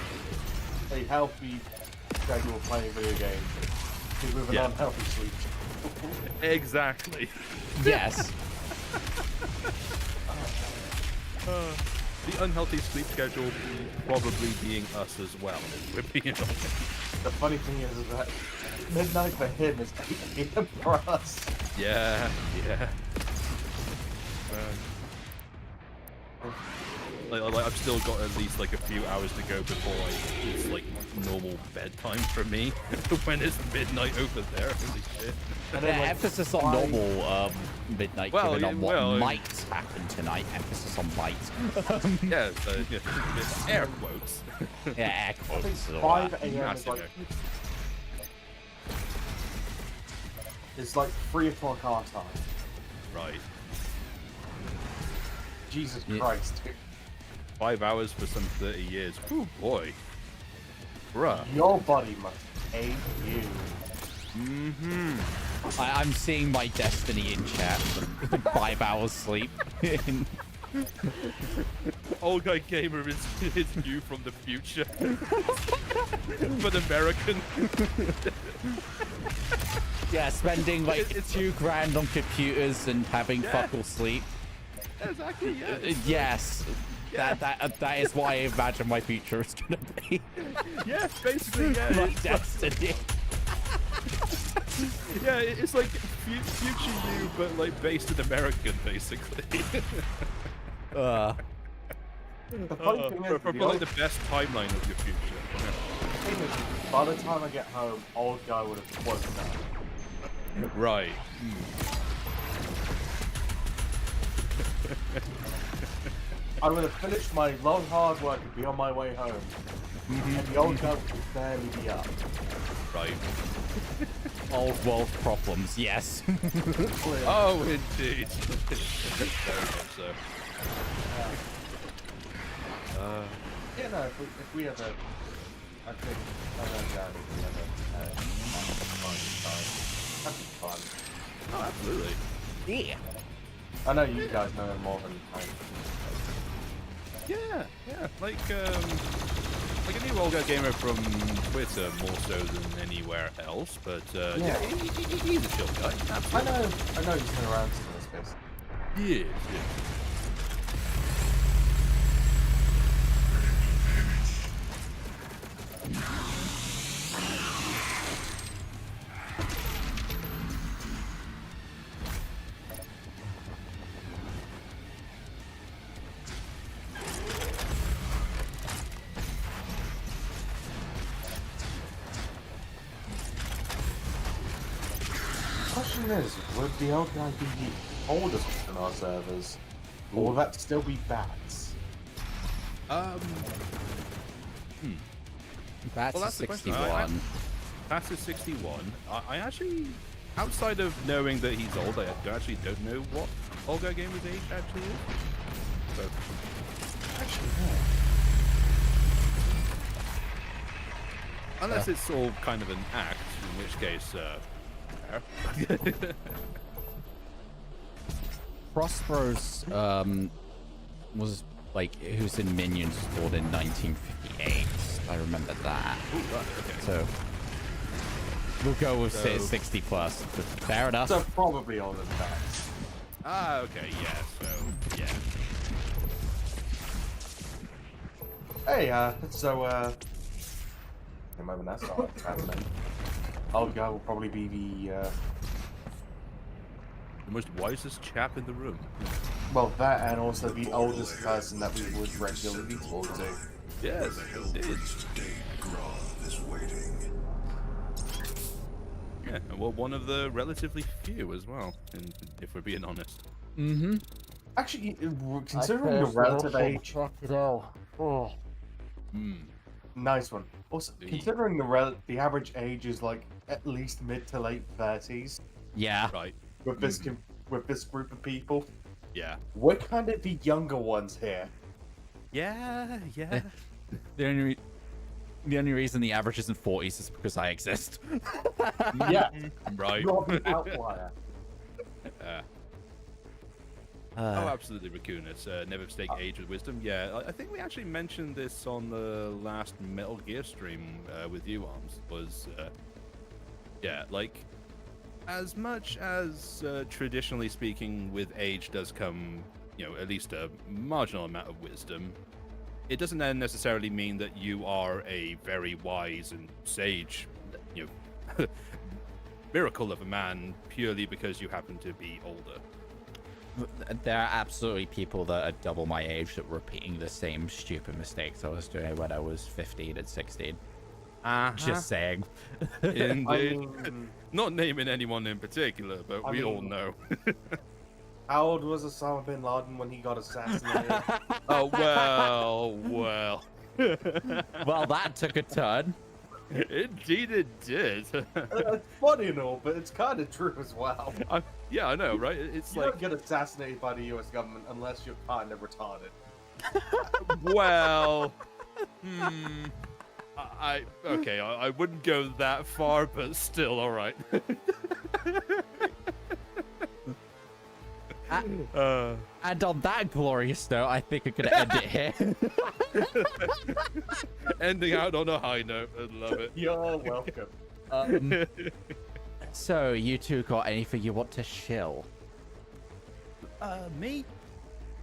a healthy schedule playing video games is with an
Yeah.
unhealthy sleep.
Exactly.
Yes.
The unhealthy sleep schedule probably being us as well. We're being honest.
The funny thing is that midnight for him is 8 p.m. for us.
Yeah, yeah. Like, I've still got at least like a few hours to go before it's like normal bedtime for me. When it's midnight over there, holy shit.
And
Yeah,
then, like,
emphasis on normal midnight,
Well,
given on what
well,
might happen tonight. Emphasis on might.
Yeah, air quotes.
Yeah, air quotes. and all
5
that.
a.m. is
Massive
like
air quotes.
it's like 3 o'clock our time.
Right.
Jesus
Yeah.
Christ, dude.
5 hours for some 30 years. Oh boy. Bruh.
Your body must hate you.
Mm-hmm.
I'm seeing my destiny in chat. 5 hours sleep.
Old guy gamer is you from the future. But American.
Yeah, spending like
It's-
$2,000 on computers and having
Yeah.
fuck all sleep.
Exactly, yeah.
Yes.
Yeah.
That is what I imagine my future is gonna be.
Yeah, basically, yeah.
My
It's,
destiny.
yeah, it's like future you, but like based in American, basically.
The funny thing is,
Probably like the best timeline of your future.
thing is, by the time I get home, old guy would have woken up.
Right.
I would have finished my long hard work and be on my way home. And the old guy would barely be up.
Right.
Old world problems, yes.
Clearly.
Oh, indeed. Very much so.
Yeah, no, if we ever, I think, I know Gary, if we ever, that'd be fun.
Oh, absolutely.
Yeah.
I know you guys know him more than I do.
Yeah, yeah. Like a new Olga gamer from Twitter more so than anywhere else, but yeah, he's a chill guy. Absolutely.
I know he's been around since this space.
Yes,
Question is, would the old guy be the oldest on our servers? Or will that still be bats?
That's,
Well, that's the question.
61.
That's a 61. I actually, outside of knowing that he's old, I don't know what Olga gamer's age actually is. So,
Actually,
unless it's all kind of an act, in which case, fair.
Prospero's was like who's in Minions was born in 1958. I remember that.
Ooh, right, okay.
So we'll go with
So-
60 plus. But fair enough.
so probably older than bats.
Ah, okay, yeah, so, yeah.
Hey, maybe that's not happening. Old guy will probably be the,
The most wisest chap in the room.
well, that and also the oldest person that we would regularly talk to.
Yes, indeed.
Groth is waiting.
Yeah, well, one of the relatively few as well, if we're being honest.
Mm-hmm.
Actually, considering the relative age, nice one. Also, considering the average age is like at least mid to late 30s
Yeah.
Right.
with this with this group of people,
Yeah.
we're kind of the younger ones here.
Yeah, yeah.
The only reason the average isn't 40s is because I exist.
Yeah,
Right.
you're the outlier.
Oh, absolutely, Raccoonus. Never mistake age with wisdom. Yeah, I think we actually mentioned this on the last Metal Gear stream with you, Arms. Was yeah, like as much as traditionally speaking, with age does come, you know, at least a marginal amount of wisdom. It doesn't then necessarily mean that you are a very wise and sage, you know, miracle of a man purely because you happen to be older.
There are absolutely people that are double my age that were repeating the same stupid mistakes I was doing when I was 15 and 16. Just saying.
Indeed.
I mean,
Not naming anyone in particular, but we all know.
how old was Osama bin Laden when he got assassinated?
Oh, well.
Well, that took a turn.
Indeed it did.
It's funny and all, but it's kind of true as well.
Yeah, I know, right? It's
You
like,
don't get assassinated by the US government unless you're kind of retarded.
well, okay, I wouldn't go that far, but still, all right.
And on that glorious note, I think we're gonna end it here.
Ending out on a high note, I love it.
You're welcome.
So, you two got anything you want to shill?
Me?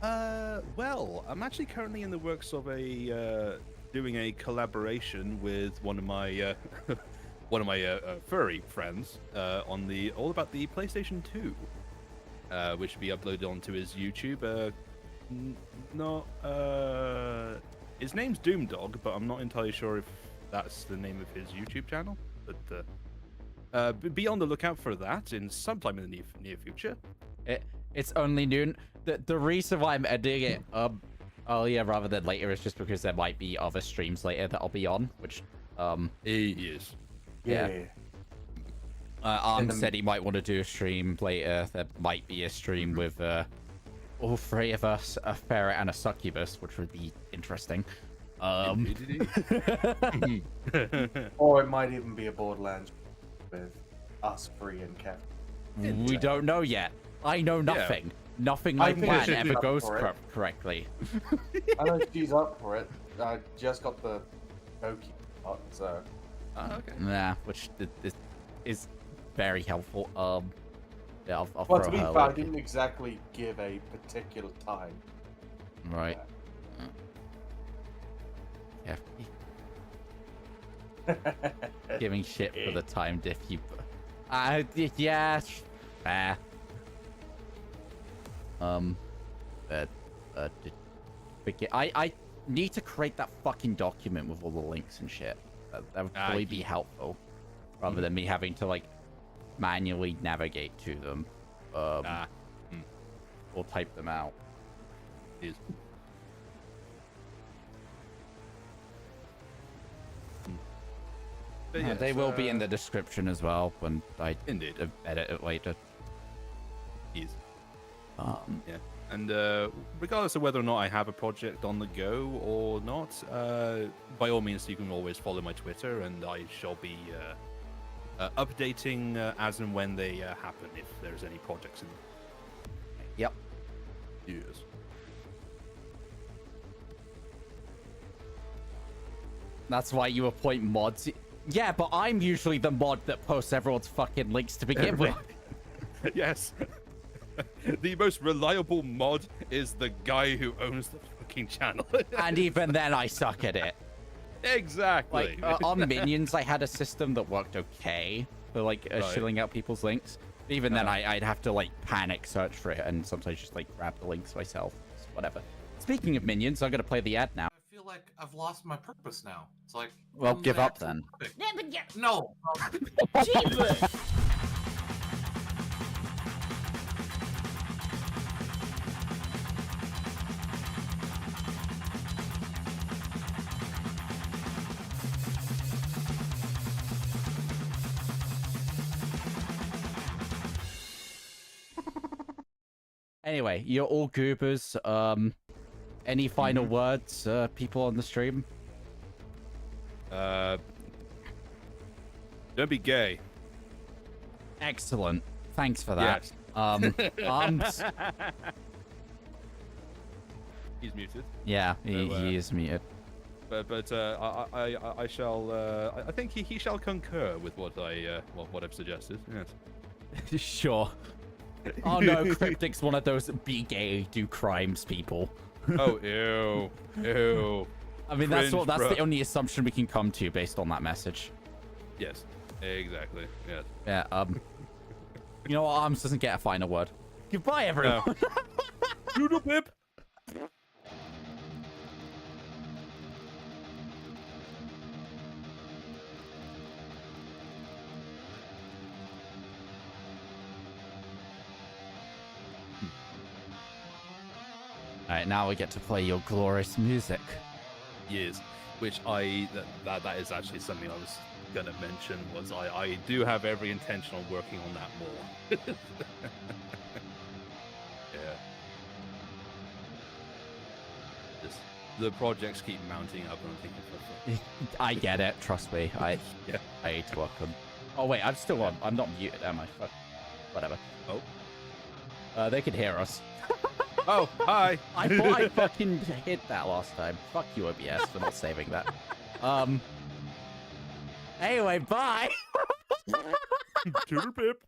Well, I'm actually currently in the works of doing a collaboration with one of my furry friends on all about the PlayStation 2, which will be uploaded onto his YouTube. His name's Doomdog, but I'm not entirely sure if that's the name of his YouTube channel. But be on the lookout for that in sometime in the near future.
It's only noon. The reason why I'm editing it earlier rather than later is just because there might be other streams later that I'll be on, which
He is.
Yeah.
Arm said he might want to do a stream later. There might be a stream with all three of us, a ferret and a succubus, which would be interesting.
Or it might even be a Borderlands with us, Free and Kev.
We don't know yet. I know nothing. Nothing I
think
plan
she'd be
ever
up
goes
for it.
correctly.
I know she's up for it. I just got the Oki part, so.
Okay.
Nah, which is very helpful. Yeah, I'll
Well,
throw
to be
her
fair, I
link.
didn't exactly give a particular time.
Right. Yeah. Giving shit for the time diff you. Yeah. Fair. I need to create that fucking document with all the links and shit. That would probably be helpful, rather than me having to like manually navigate to them, or type them out.
Is. But yes,
They will be in the description as well when I
Indeed.
edit it later.
Is. Yeah. And regardless of whether or not I have a project on the go or not, by all means, you can always follow my Twitter, and I shall be updating as and when they happen, if there's any projects in them.
Yep.
Yes.
That's why you appoint mods. Yeah, but I'm usually the mod that posts everyone's fucking links to begin with.
Yes. The most reliable mod is the guy who owns the fucking channel.
And even then, I suck at it.
Exactly.
Like, on Minions, I had a system that worked okay for, like, shilling out people's links. But even then, I'd have to, like, panic search for it and sometimes just, like, grab the links myself. So whatever. Speaking of Minions, I'm going to play the ad now.
I feel like I've lost my purpose now. It's like,
Well,
I'm
give
the
up
actual
then.
topic. No.
Jeepers!
Anyway, you're all goobers. Any final words, people on the stream?
Don't be gay.
Excellent. Thanks for that.
Yes.
Arms.
He's muted.
Yeah,
So,
he is muted.
But I shall I think he shall concur with what I've suggested. Yes.
Sure. Oh no, Cryptic's one of those be gay, do crimes people.
Oh ew, ew.
I mean, that's the only assumption we can come to based on that message.
Yes, exactly. Yes.
Yeah. You know what? Arms doesn't get a final word. Goodbye, everyone.
Doodle pip.
All right, now we get to play your glorious music.
Yes, which that is actually something I was gonna mention. Was I do have every intention on working on that more. Yeah. Just the projects keep mounting up, and I'm thinking.
I get it. Trust me. I
Yeah.
hate to work them. Oh wait, I'm still on. I'm not muted, am I? Fuck. Whatever.
Oh.
They could hear us.
Oh, hi.
I thought I fucking hit that last time. Fuck you, OBS, for not saving that. Anyway, bye.
Toodle pip.